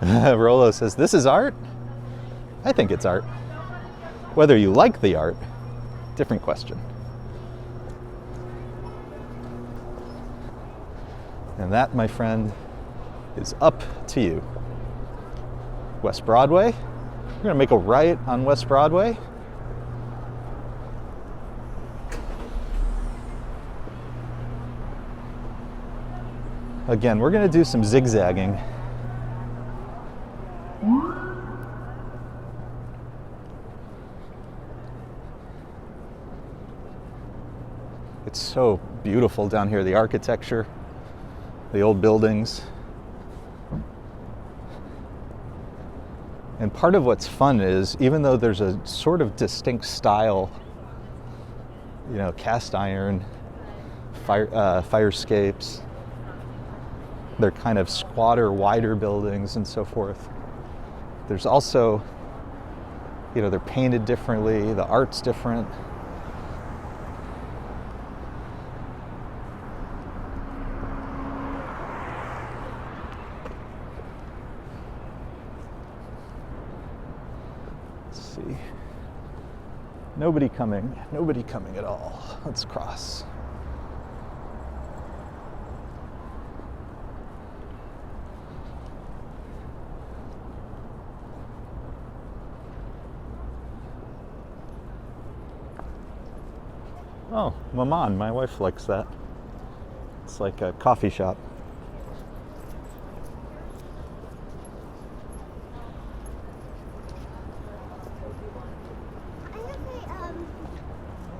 [SPEAKER 1] Rolo says, this is art? I think it's art. Whether you like the art, different question. And that, my friend, is up to you. West Broadway. We're gonna make a right on West Broadway. Again, we're gonna do some zigzagging. It's so beautiful down here, the architecture, the old buildings. And part of what's fun is, even though there's a sort of distinct style, you know, cast iron, firescapes, they're kind of squatter, wider buildings and so forth. There's also, you know, they're painted differently, the art's different. Nobody coming at all. Let's cross. Oh, Maman, my wife likes that. It's like a coffee shop.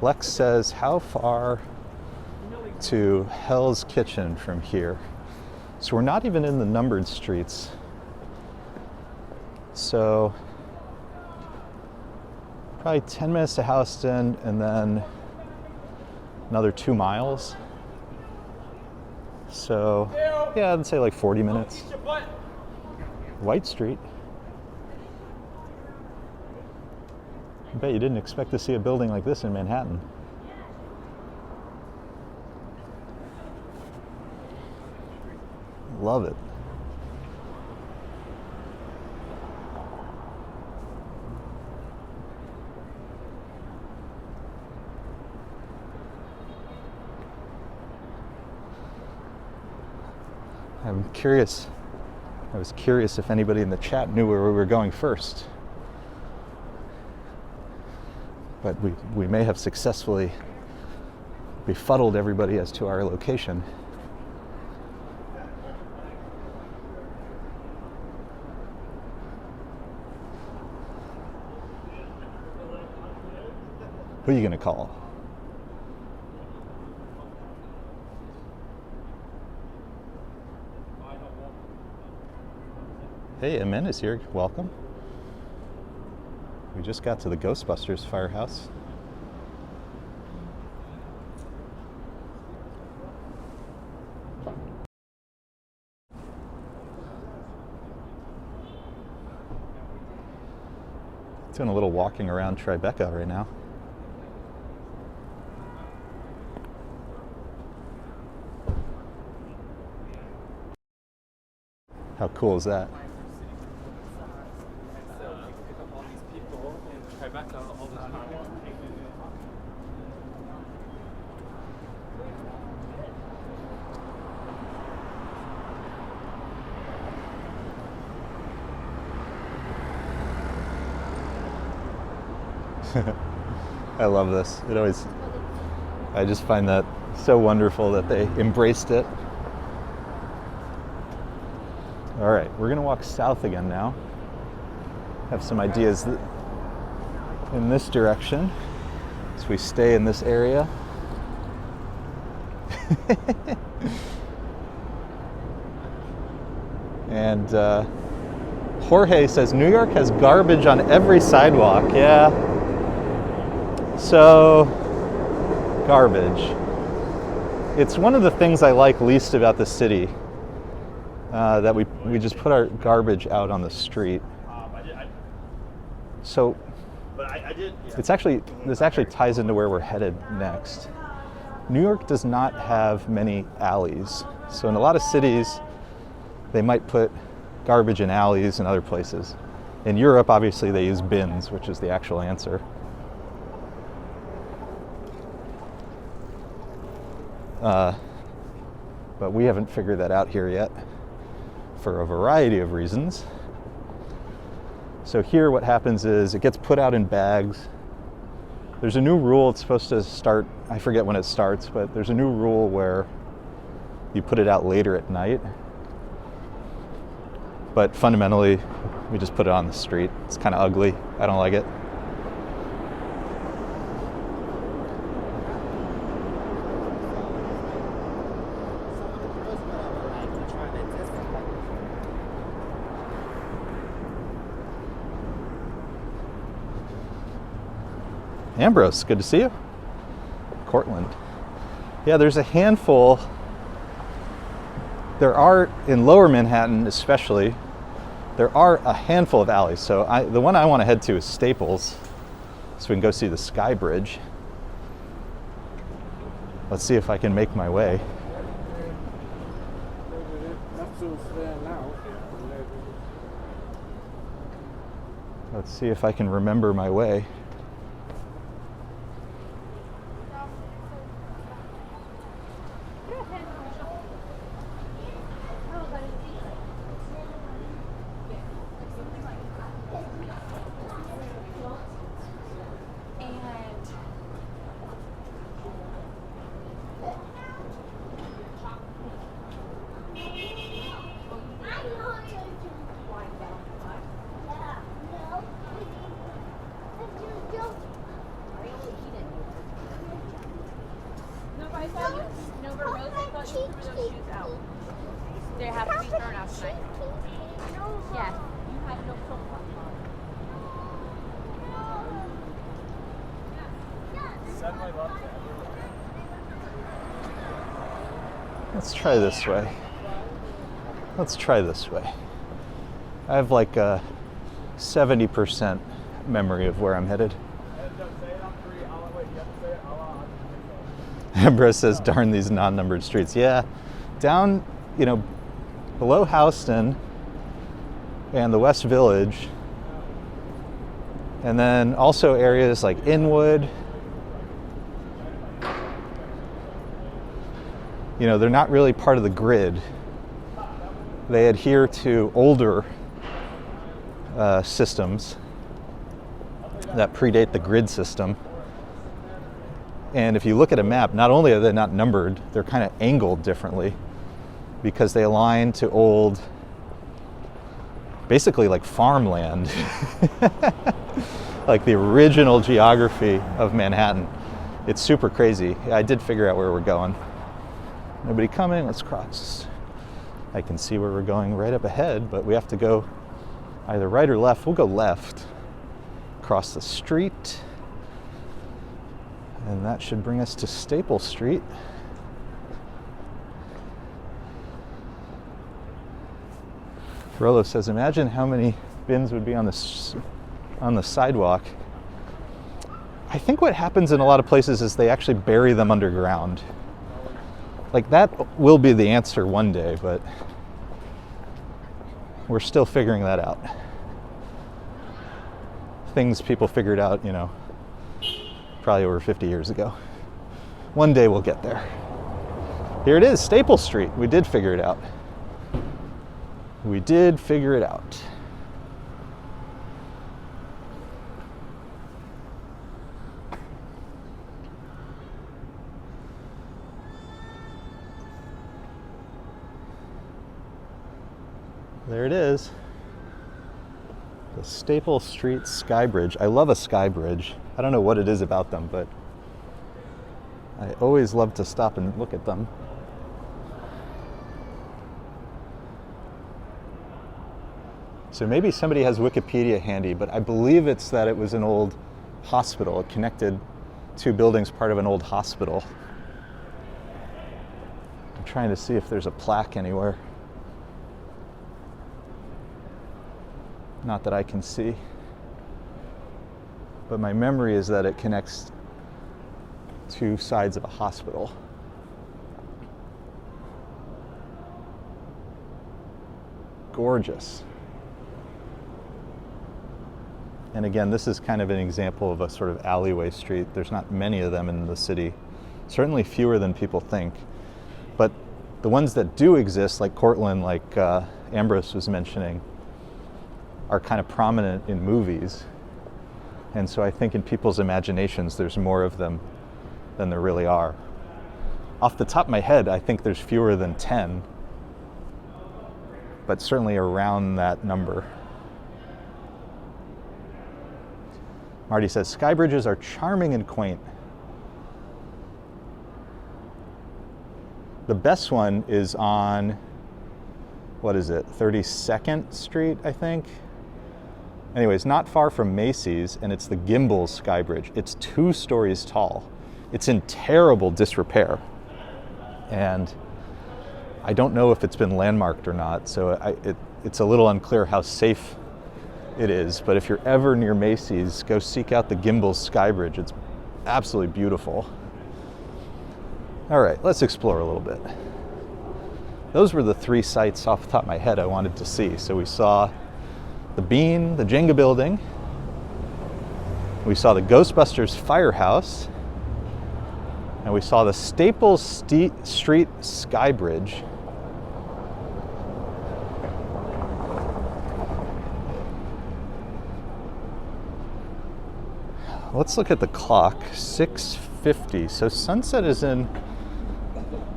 [SPEAKER 1] Lex says, how far to Hell's Kitchen from here? So we're not even in the numbered streets. So probably 10 minutes to Houston and then another 2 miles. So yeah, I'd say like 40 minutes. White Street. I bet you didn't expect to see a building like this in Manhattan. Love it. I'm curious. I was curious if anybody in the chat knew where we were going first. But we may have successfully befuddled everybody as to our location. Who are you gonna call? Hey, Amin is here. Welcome. We just got to the Ghostbusters Firehouse. Doing a little walking around Tribeca right now. How cool is that? I love this. I just find that so wonderful that they embraced it. All right, we're gonna walk south again now. Have some ideas in this direction as we stay in this area. And Jorge says New York has garbage on every sidewalk. Yeah. So, garbage. It's one of the things I like least about the city. That we just put our garbage out on the street. So this actually ties into where we're headed next. New York does not have many alleys. So in a lot of cities, they might put garbage in alleys and other places. In Europe, obviously, they use bins, which is the actual answer. But we haven't figured that out here yet, for a variety of reasons. So here what happens is it gets put out in bags. There's a new rule, it's supposed to start, I forget when it starts, but there's a new rule where you put it out later at night. But fundamentally, we just put it on the street. It's kind of ugly, I don't like it. Ambrose, good to see you. Cortland. Yeah, there's a handful. There are, in lower Manhattan especially, there are a handful of alleys. So the one I want to head to is Staples, so we can go see the Skybridge. Let's see if I can make my way. Let's see if I can remember my way.
[SPEAKER 3] They have to be thrown out tonight. Yes, you have no problem.
[SPEAKER 1] Let's try this way. Let's try this way. I have like a 70% memory of where I'm headed. Ambrose says, darn these non-numbered streets. Yeah, down, below Houston and the West Village, and then also areas like Inwood. They're not really part of the grid. they adhere to older systems that predate the grid system. And if you look at a map, not only are they not numbered, they're kind of angled differently because they align to old, basically like farmland, like the original geography of Manhattan. It's super crazy. I did figure out where we're going. Nobody coming, let's cross. I can see where we're going right up ahead, but we have to go either right or left. We'll go left, cross the street, and that should bring us to Staple Street. Rolo says, imagine how many bins would be on the sidewalk. I think what happens in a lot of places is they actually bury them underground. Like that will be the answer one day, but we're still figuring that out. Things people figured out, you know, probably over 50 years ago. One day we'll get there. Here it is, Staple Street. We did figure it out. We did figure it out. There it is. The Staple Street Skybridge. I love a Skybridge. I don't know what it is about them, but I always love to stop and look at them. So maybe somebody has Wikipedia handy, but I believe it's that it was an old hospital. It connected two buildings, part of an old hospital. I'm trying to see if there's a plaque anywhere. Not that I can see. But my memory is that it connects two sides of a hospital. Gorgeous. And again, this is kind of an example of a sort of alleyway street. There's not many of them in the city. Certainly fewer than people think. But the ones that do exist, like Cortlandt, like Ambrose was mentioning, are kind of prominent in movies. And so I think in people's imaginations, there's more of them than there really are. Off the top of my head, I think there's fewer than 10, but certainly around that number. Marty says, Skybridges are charming and quaint. The best one is on, what is it, 32nd Street, I think? Anyways, not far from Macy's, and it's the Gimbal Skybridge. It's 2 stories tall. It's in terrible disrepair. And I don't know if it's been landmarked or not, so it's a little unclear how safe it is. But if you're ever near Macy's, go seek out the Gimbal Skybridge. It's absolutely beautiful. All right, let's explore a little bit. Those were the 3 sites off the top of my head I wanted to see. So we saw the Bean, the Jenga building. We saw the Ghostbusters Firehouse. And we saw the Staple Street Skybridge. Let's look at the clock, 6:50. So sunset is in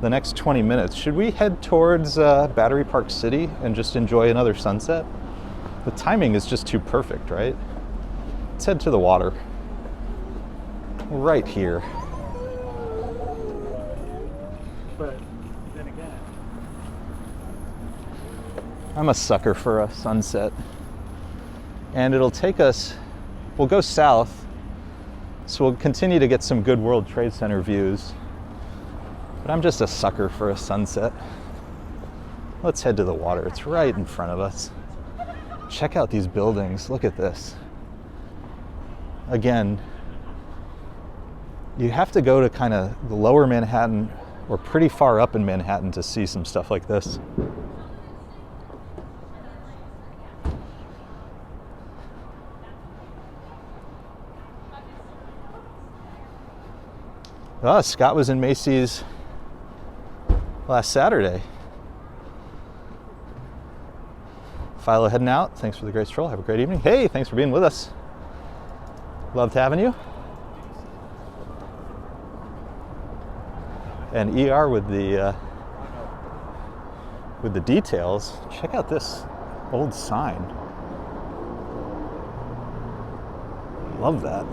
[SPEAKER 1] the next 20 minutes. Should we head towards Battery Park City and just enjoy another sunset? The timing is just too perfect, right? Let's head to the water. Right here.
[SPEAKER 4] But then again,
[SPEAKER 1] I'm a sucker for a sunset. And it'll take us, we'll go south, so we'll continue to get some good World Trade Center views. But I'm just a sucker for a sunset. Let's head to the water. It's right in front of us. Check out these buildings. Look at this. Again, you have to go to kind of the lower Manhattan or pretty far up in Manhattan to see some stuff like this. Oh, Scott was in Macy's last Saturday. Philo heading out. Thanks for the great stroll. Have a great evening. Hey, thanks for being with us. Loved having you. And ER with the details. Check out this old sign. Love that.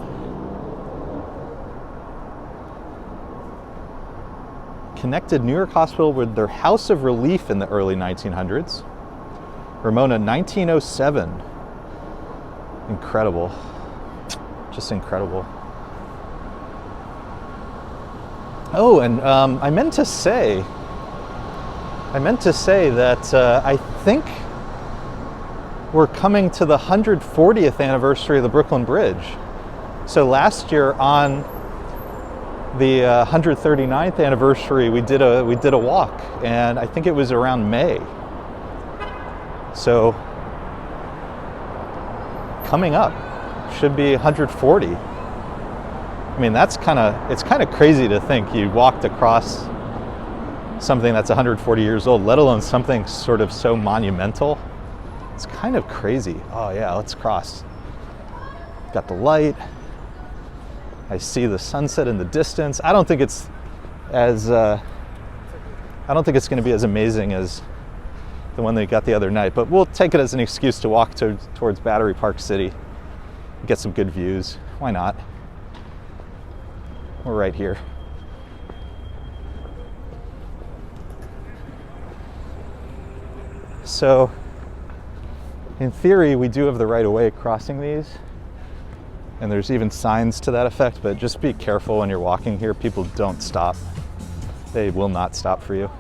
[SPEAKER 1] Connected New York Hospital with their House of Relief in the early 1900s. Ramona, 1907. Incredible. Just incredible. Oh, and I meant to say that I think we're coming to the 140th anniversary of the Brooklyn Bridge. So last year on the 139th anniversary, we did a walk, and I think it was around May. So coming up should be 140. I mean, it's kind of crazy to think you walked across something that's 140 years old, let alone something sort of so monumental. It's kind of crazy. Oh yeah, let's cross. Got the light. I see the sunset in the distance. I don't think it's going to be as amazing as the one that we got the other night, but we'll take it as an excuse to walk towards Battery Park City, get some good views. Why not? We're right here. So, in theory, we do have the right of way crossing these, and there's even signs to that effect, but just be careful when you're walking here. People don't stop. They will not stop for you.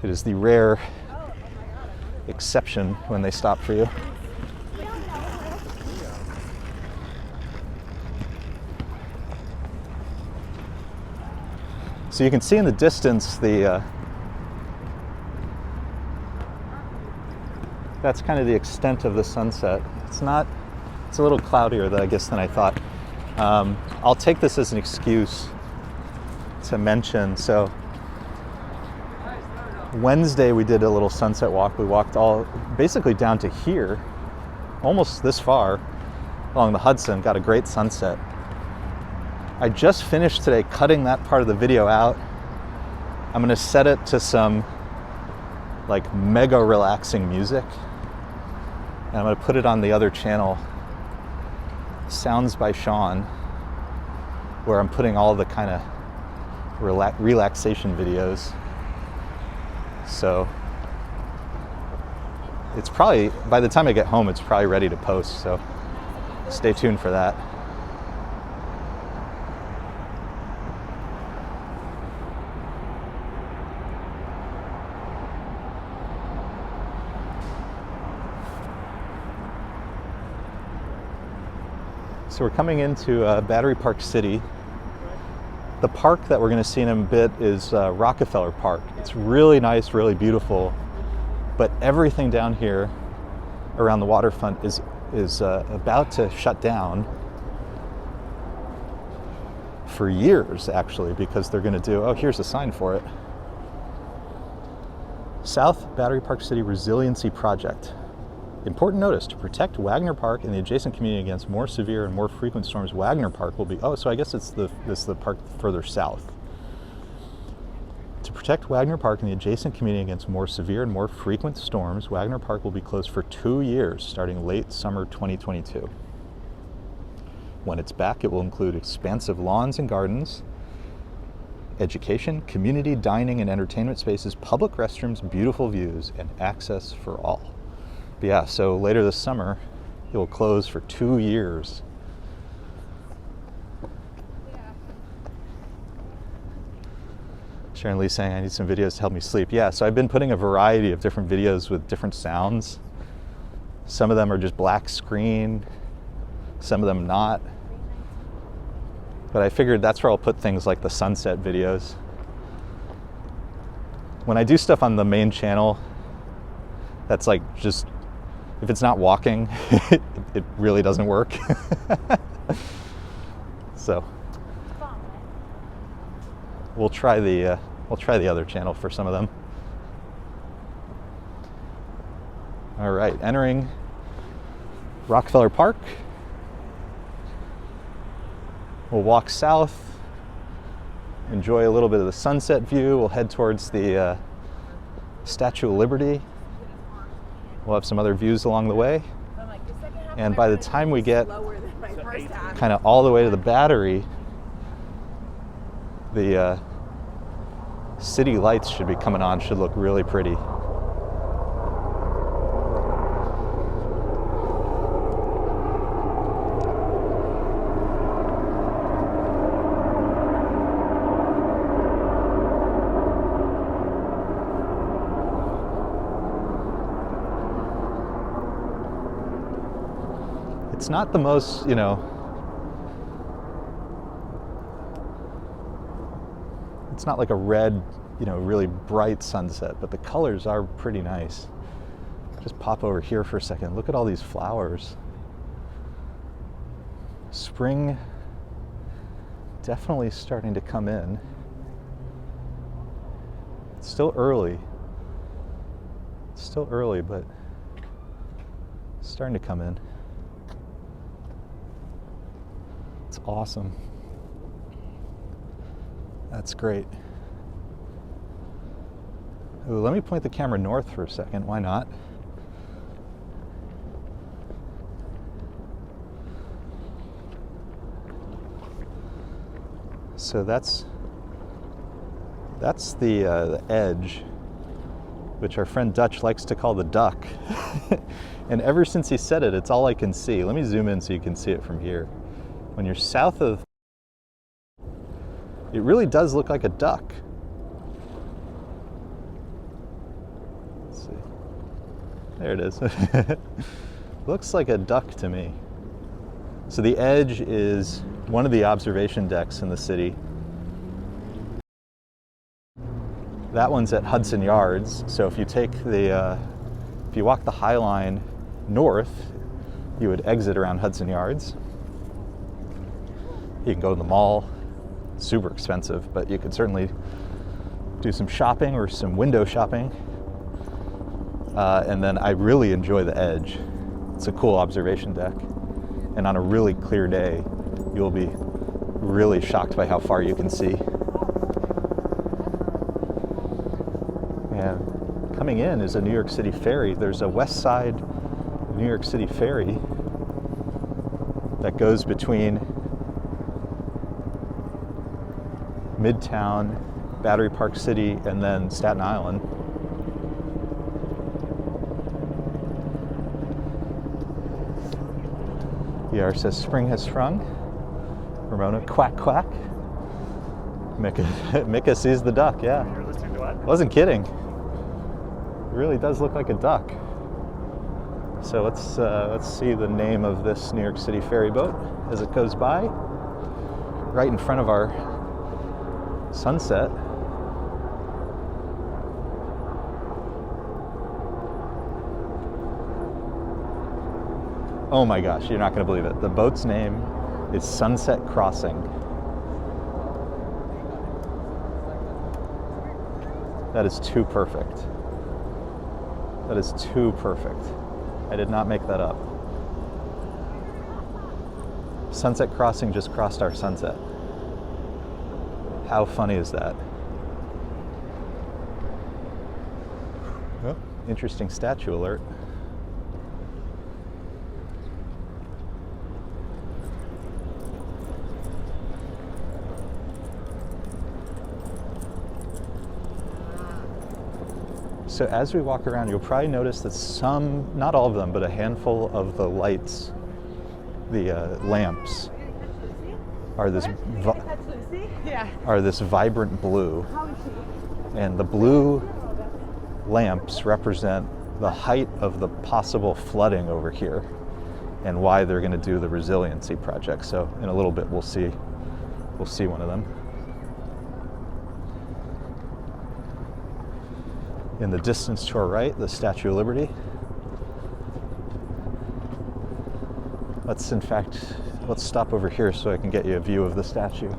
[SPEAKER 1] It is the rare exception when they stop for you. So you can see in the distance that's kind of the extent of the sunset. It's a little cloudier than I thought. I'll take this as an excuse to mention. So Wednesday we did a little sunset walk. We walked basically down to here, almost this far along the Hudson, got a great sunset. I just finished today cutting that part of the video out. I'm gonna set it to some like mega relaxing music, and I'm gonna put it on the other channel, Sounds by Sean, where I'm putting all the kind of relaxation videos. So it's probably, by the time I get home, it's probably ready to post, so stay tuned for that. So we're coming into Battery Park City. The park that we're going to see in a bit is Rockefeller Park. It's really nice, really beautiful, but everything down here around the waterfront is about to shut down for years, actually, because they're going to do, oh, here's a sign for it. South Battery Park City Resiliency Project. Important notice, to protect Wagner Park and the adjacent community against more severe and more frequent storms, Wagner Park will be, oh, so I guess it's the park further south. To protect Wagner Park and the adjacent community against more severe and more frequent storms, Wagner Park will be closed for 2 years, starting late summer 2022. When it's back, it will include expansive lawns and gardens, education, community dining and entertainment spaces, public restrooms, beautiful views, and access for all. But yeah, so later this summer, it will close for 2 years. Sharon Lee saying, I need some videos to help me sleep. Yeah, so I've been putting a variety of different videos with different sounds. Some of them are just black screen, some of them not. But I figured that's where I'll put things like the sunset videos. When I do stuff on the main channel, that's like just, if it's not walking, it really doesn't work. So we'll try the other channel for some of them. All right, entering Rockefeller Park. We'll walk south, enjoy a little bit of the sunset view. We'll head towards the Statue of Liberty. We'll have some other views along the way. And by the time we get kind of all the way to the Battery, the city lights should be coming on, should look really pretty. It's not the most, it's not like a red, really bright sunset, but the colors are pretty nice. Just pop over here for a second. Look at all these flowers. Spring definitely starting to come in. It's still early. But it's starting to come in. It's awesome. That's great. Ooh, let me point the camera north for a second. Why not? So that's the edge, which our friend Dutch likes to call the duck. And ever since he said it, it's all I can see. Let me zoom in so you can see it from here. When you're south of, it really does look like a duck. Let's see. There it is. Looks like a duck to me. So the edge is one of the observation decks in the city. That one's at Hudson Yards. So if you take if you walk the High Line north, you would exit around Hudson Yards. You can go to the mall. Super expensive, but you could certainly do some shopping or some window shopping. And then I really enjoy the edge. It's a cool observation deck. And on a really clear day, you'll be really shocked by how far you can see. And coming in is a New York City ferry. There's a West Side New York City ferry that goes between Midtown, Battery Park City, and then Staten Island. ER says spring has sprung. Ramona, quack quack. Mika sees the duck, yeah.
[SPEAKER 5] You're listening to what?
[SPEAKER 1] Wasn't kidding. It really does look like a duck. So let's see the name of this New York City ferry boat as it goes by. Right in front of our sunset. Oh my gosh, you're not going to believe it. The boat's name is Sunset Crossing. That is too perfect. That is too perfect. I did not make that up. Sunset Crossing just crossed our sunset. How funny is that? Oh, interesting statue alert. So as we walk around, you'll probably notice that some, not all of them, but a handful of the lights, the lamps, are this vibrant blue. And the blue lamps represent the height of the possible flooding over here and why they're going to do the resiliency project. So in a little bit we'll see one of them. In the distance to our right, the Statue of Liberty. Let's stop over here so I can get you a view of the statue.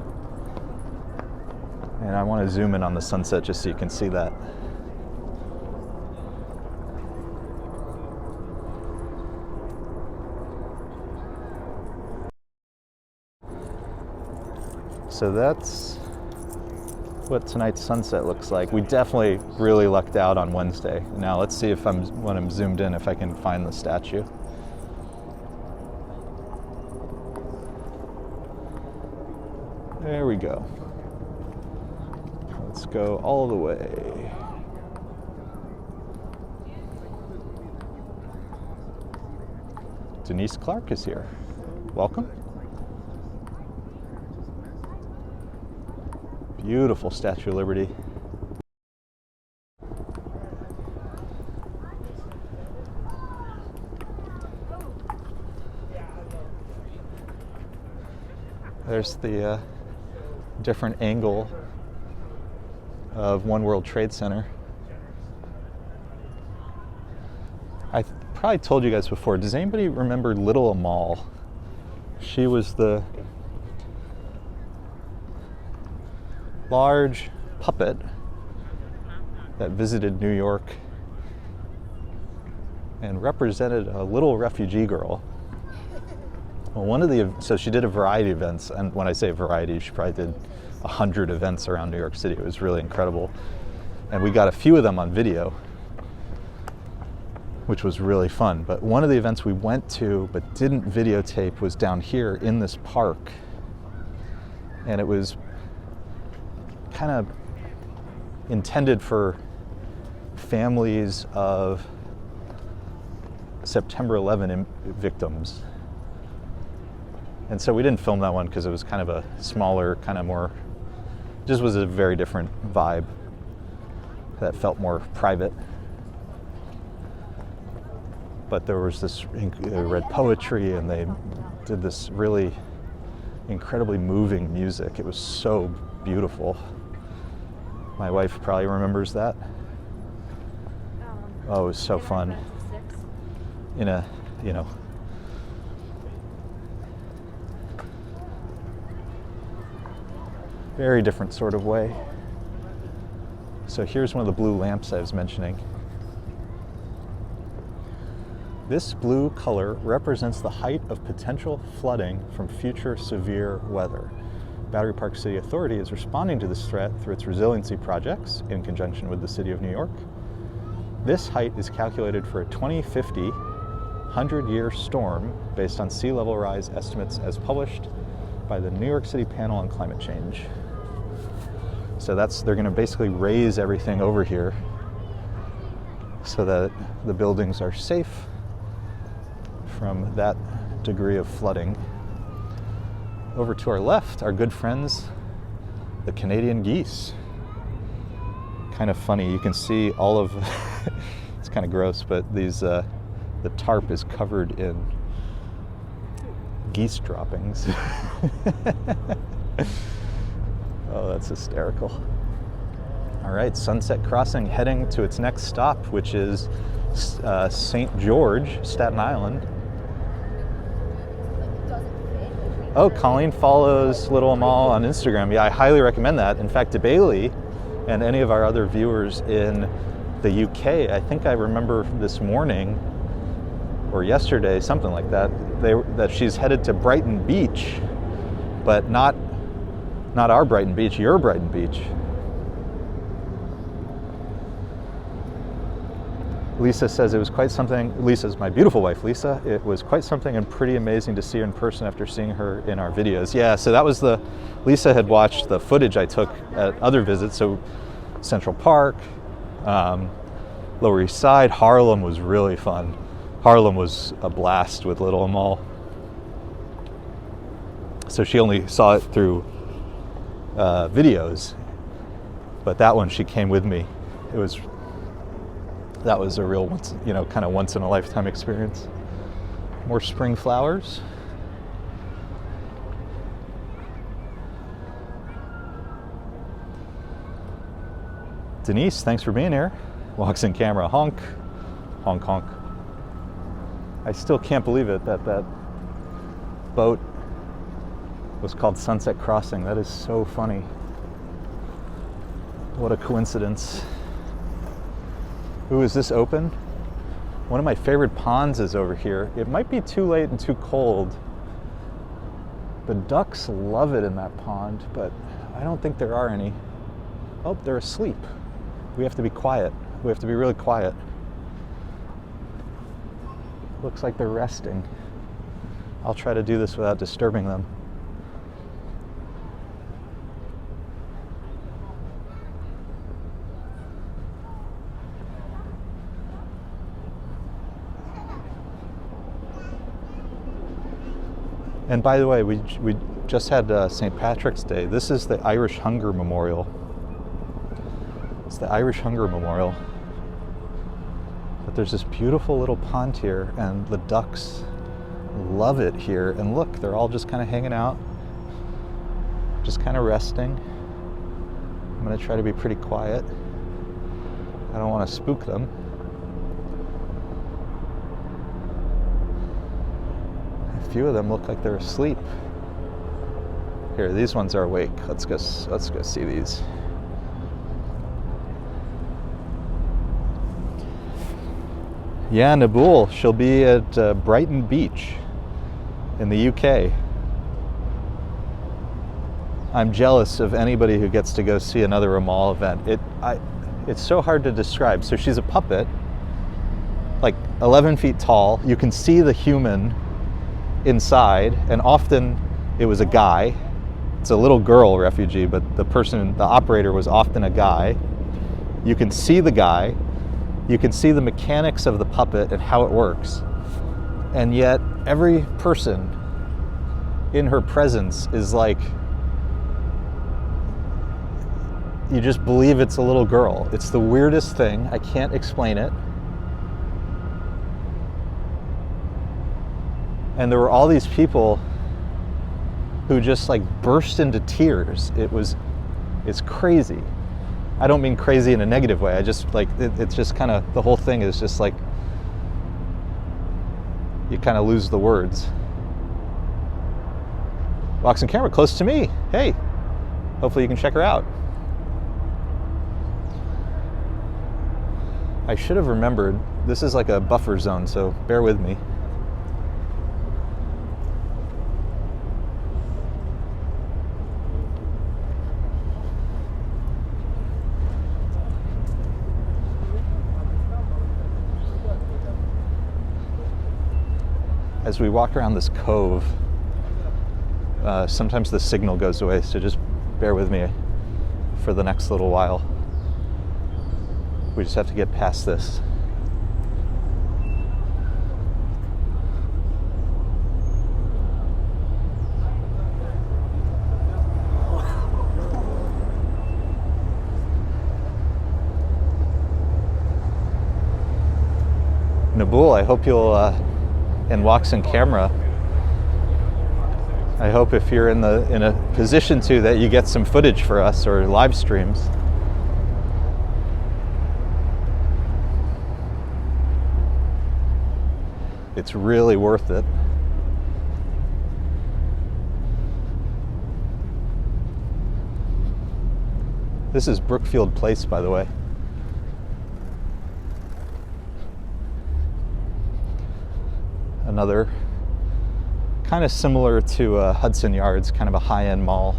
[SPEAKER 1] And I want to zoom in on the sunset just so you can see that. So that's what tonight's sunset looks like. We definitely really lucked out on Wednesday. Now let's see if when I'm zoomed in, if I can find the statue. There we go. Let's go all the way. Denise Clark is here. Welcome. Beautiful Statue of Liberty. There's the different angle of One World Trade Center. I probably told you guys before, does anybody remember Little Amal? She was the large puppet that visited New York and represented a little refugee girl. Well, so she did a variety of events, and when I say variety, she probably did 100 events around New York City. It was really incredible. And we got a few of them on video, which was really fun. But one of the events we went to but didn't videotape was down here in this park. And it was kind of intended for families of September 11 victims. And so we didn't film that one because it was kind of a smaller, kind of more, just was a very different vibe that felt more private. But there was this, they read poetry and they did this really incredibly moving music. It was so beautiful. My wife probably remembers that. Oh, it was so fun. In a, you know, very different sort of way. So here's one of the blue lamps I was mentioning. This blue color represents the height of potential flooding from future severe weather. Battery Park City Authority is responding to this threat through its resiliency projects in conjunction with the City of New York. This height is calculated for a 2050 100-year storm based on sea level rise estimates as published by the New York City Panel on Climate Change. So they're going to basically raise everything over here so that the buildings are safe from that degree of flooding. Over to our left, our good friends, the Canadian geese. Kind of funny, you can see all of, it's kind of gross, but these, the tarp is covered in geese droppings. Oh, that's hysterical. All right, Sunset Crossing heading to its next stop, which is St. George, Staten Island. Oh, Colleen follows Little Amal on Instagram. Yeah, I highly recommend that. In fact, DeBailey and any of our other viewers in the UK, I think I remember this morning or yesterday, something like that, that she's headed to Brighton Beach, but not our Brighton Beach, your Brighton Beach. Lisa says it was quite something. Lisa's my beautiful wife, Lisa. It was quite something and pretty amazing to see her in person after seeing her in our videos. Yeah, so that was Lisa had watched the footage I took at other visits. So Central Park, Lower East Side, Harlem was really fun. Harlem was a blast with Little Amal. So she only saw it through videos, but that one she came with me. That was a real kind of once in a lifetime experience. More spring flowers. Denise, thanks for being here. Walks in camera, honk, honk, honk. I still can't believe it that boat was called Sunset Crossing. That is so funny. What a coincidence. Ooh, is this open? One of my favorite ponds is over here. It might be too late and too cold The ducks love it in that pond, but I don't think there are any. Oh, they're asleep. We have to be quiet. We have to be really quiet. Looks like they're resting. I'll try to do this without disturbing them. And by the way, we just had St. Patrick's Day. This is the Irish Hunger Memorial. It's the Irish Hunger Memorial. But there's this beautiful little pond here, and the ducks love it here. And look, they're all just kind of hanging out, just kind of resting. I'm going to try to be pretty quiet. I don't want to spook them. A few of them look like they're asleep. Here, these ones are awake. Let's go see these. Yeah, Nabul, she'll be at Brighton Beach in the UK. I'm jealous of anybody who gets to go see another Ramal event. It's so hard to describe. So she's a puppet, like 11 feet tall. You can see the human inside, and often it was a guy. It's a little girl refugee, but the operator was often a guy. You can see the guy. You can see the mechanics of the puppet and how it works. And yet every person in her presence is like, you just believe it's a little girl. It's the weirdest thing. I can't explain it. And there were all these people who just like burst into tears. It's crazy. I don't mean crazy in a negative way. I just like, it's just kind of, the whole thing is just like, you kind of lose the words. Walks in camera close to me. Hey, hopefully you can check her out. I should have remembered, this is like a buffer zone, so bear with me. As we walk around this cove, sometimes the signal goes away, so just bear with me for the next little while. We just have to get past this. Nabul, I hope you'll, and walks in camera, I hope if you're in a position to, that you get some footage for us or live streams. It's really worth it. This is Brookfield Place, by the way. Another kind of similar to Hudson Yards, kind of a high-end mall.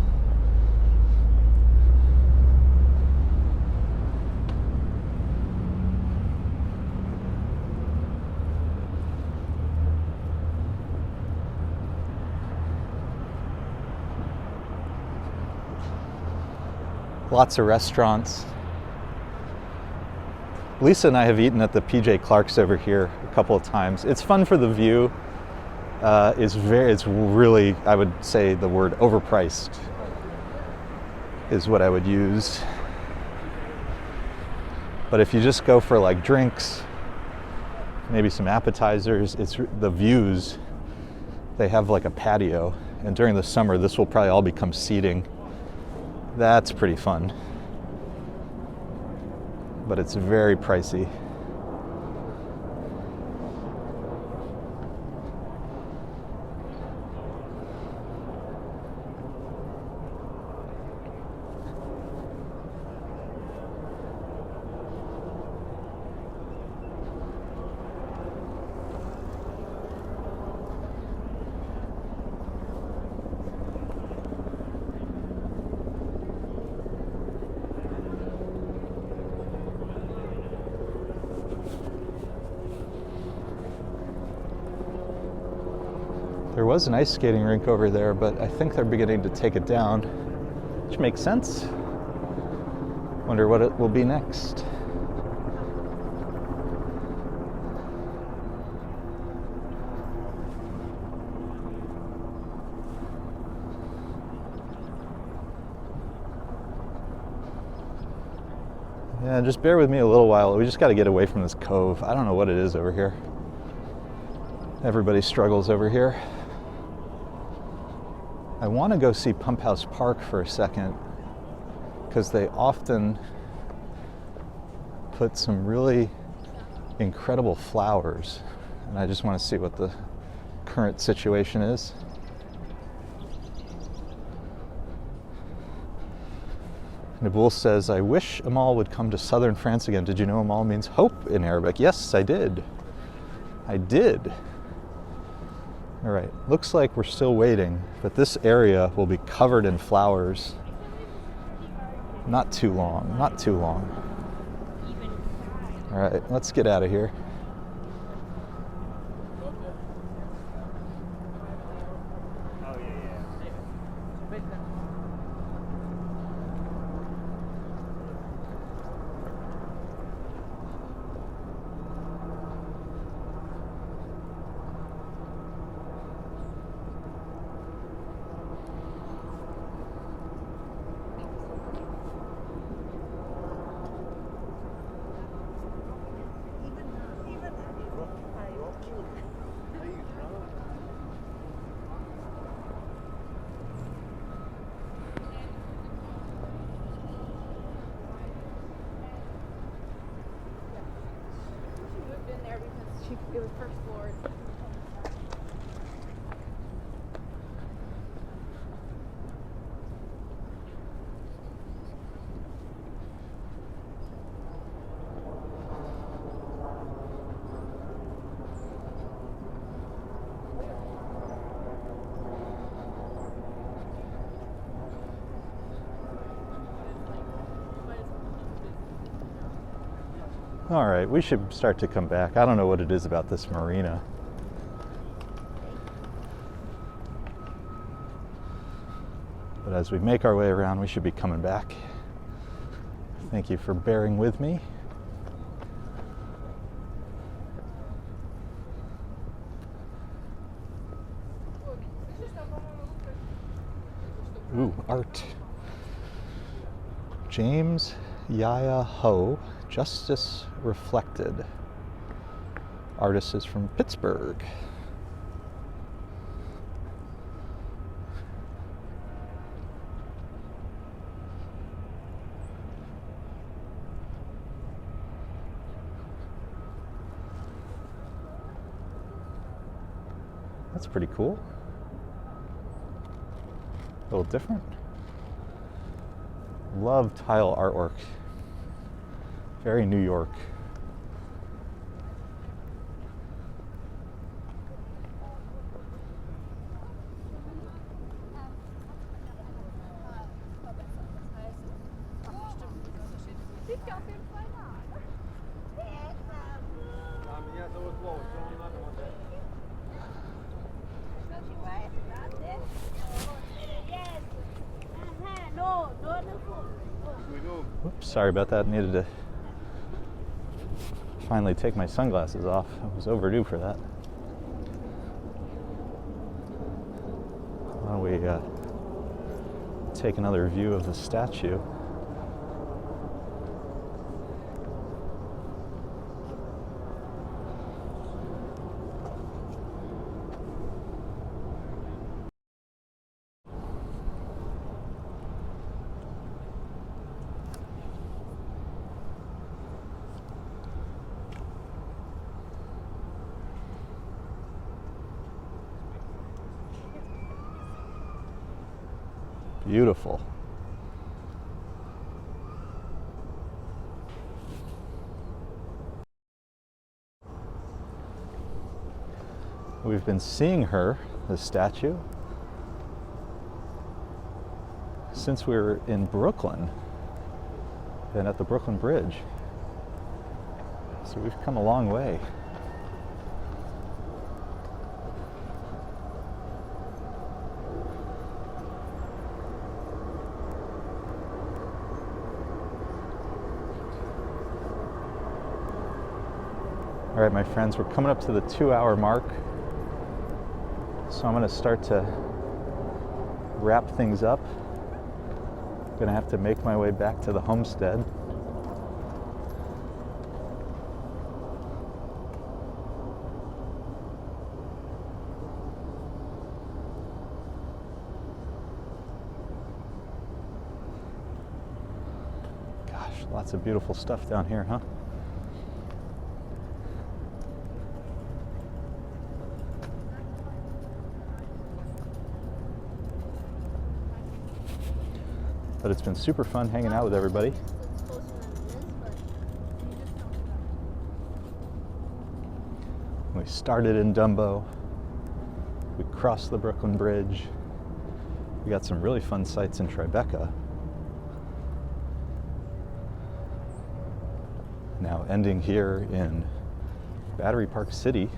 [SPEAKER 1] Lots of restaurants. Lisa and I have eaten at the PJ Clark's over here a couple of times. It's fun for the view. It's really, I would say the word overpriced is what I would use. But if you just go for like drinks, maybe some appetizers, it's the views. They have like a patio, and during the summer this will probably all become seating. That's pretty fun. But it's very pricey. was an ice skating rink over there, but I think they're beginning to take it down, which makes sense. Wonder what it will be next. Yeah, just bear with me a little while. We just got to get away from this cove. I don't know what it is over here. Everybody struggles over here. I want to go see Pump House Park for a second because they often put some really incredible flowers, and I just want to see what the current situation is. Naboul says, I wish Amal would come to southern France again. Did you know Amal means hope in Arabic? Yes, I did. I did. All right, looks like we're still waiting, but this area will be covered in flowers. Not too long, not too long. All right, let's get out of here.
[SPEAKER 3] It was first floor.
[SPEAKER 1] All right, we should start to come back. I don't know what it is about this marina. But as we make our way around, we should be coming back. Thank you for bearing with me. Ooh, art. James Yaya Ho, Justice Reflected. Artist is from Pittsburgh. That's pretty cool. A little different. Love tile artwork. Very New York. Oops, sorry about that. Needed to finally take my sunglasses off. I was overdue for that. Why don't we take another view of the statue? Beautiful. We've been seeing her, the statue, since we were in Brooklyn and at the Brooklyn Bridge. So we've come a long way. All right, my friends, we're coming up to the 2-hour mark. So I'm gonna start to wrap things up. Gonna have to make my way back to the homestead. Gosh, lots of beautiful stuff down here, huh? But it's been super fun hanging out with everybody. We started in Dumbo. We crossed the Brooklyn Bridge. We got some really fun sights in Tribeca. Now ending here in Battery Park City.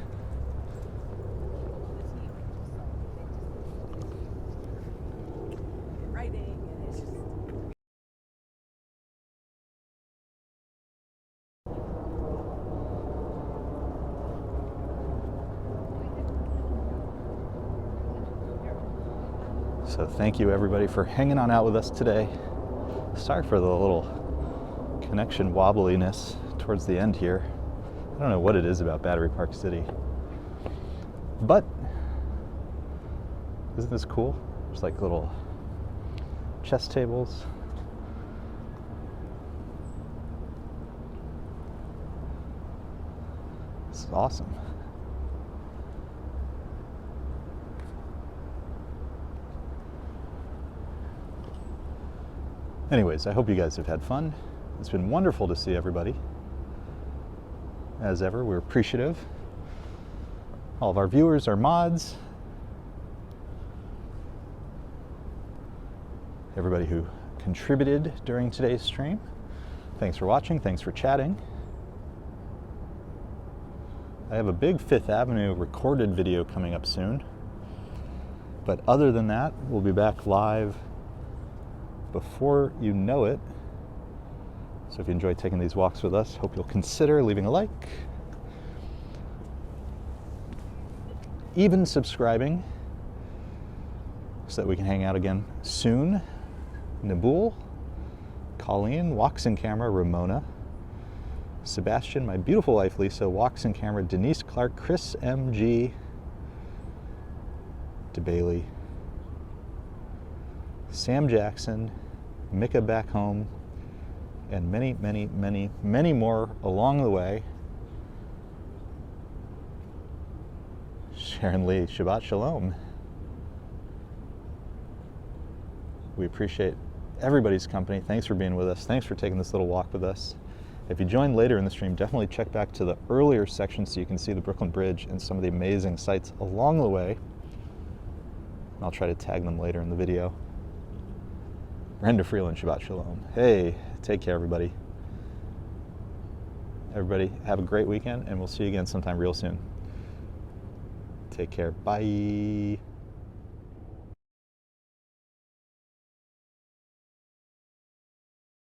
[SPEAKER 1] So thank you everybody for hanging on out with us today. Sorry for the little connection wobbliness towards the end here. I don't know what it is about Battery Park City, but isn't this cool? There's like little chess tables. This is awesome. Anyways, I hope you guys have had fun. It's been wonderful to see everybody. As ever, we're appreciative. All of our viewers, our mods, everybody who contributed during today's stream. Thanks for watching, thanks for chatting. I have a big Fifth Avenue recorded video coming up soon. But other than that, we'll be back live before you know it. So if you enjoy taking these walks with us, hope you'll consider leaving a like, even subscribing, so that we can hang out again soon. Nabul, Colleen, walks in camera, Ramona, Sebastian, my beautiful wife Lisa, walks in camera, Denise Clark, Chris MG, DeBailey, Sam Jackson, Micah back home, and many, many, many, many more along the way. Sharon Lee, Shabbat Shalom. We appreciate everybody's company. Thanks for being with us. Thanks for taking this little walk with us. If you join later in the stream, definitely check back to the earlier section so you can see the Brooklyn Bridge and some of the amazing sights along the way. I'll try to tag them later in the video. Brenda Freeland, Shabbat Shalom. Hey, take care, everybody. Everybody, have a great weekend, and we'll see you again sometime real soon. Take care. Bye.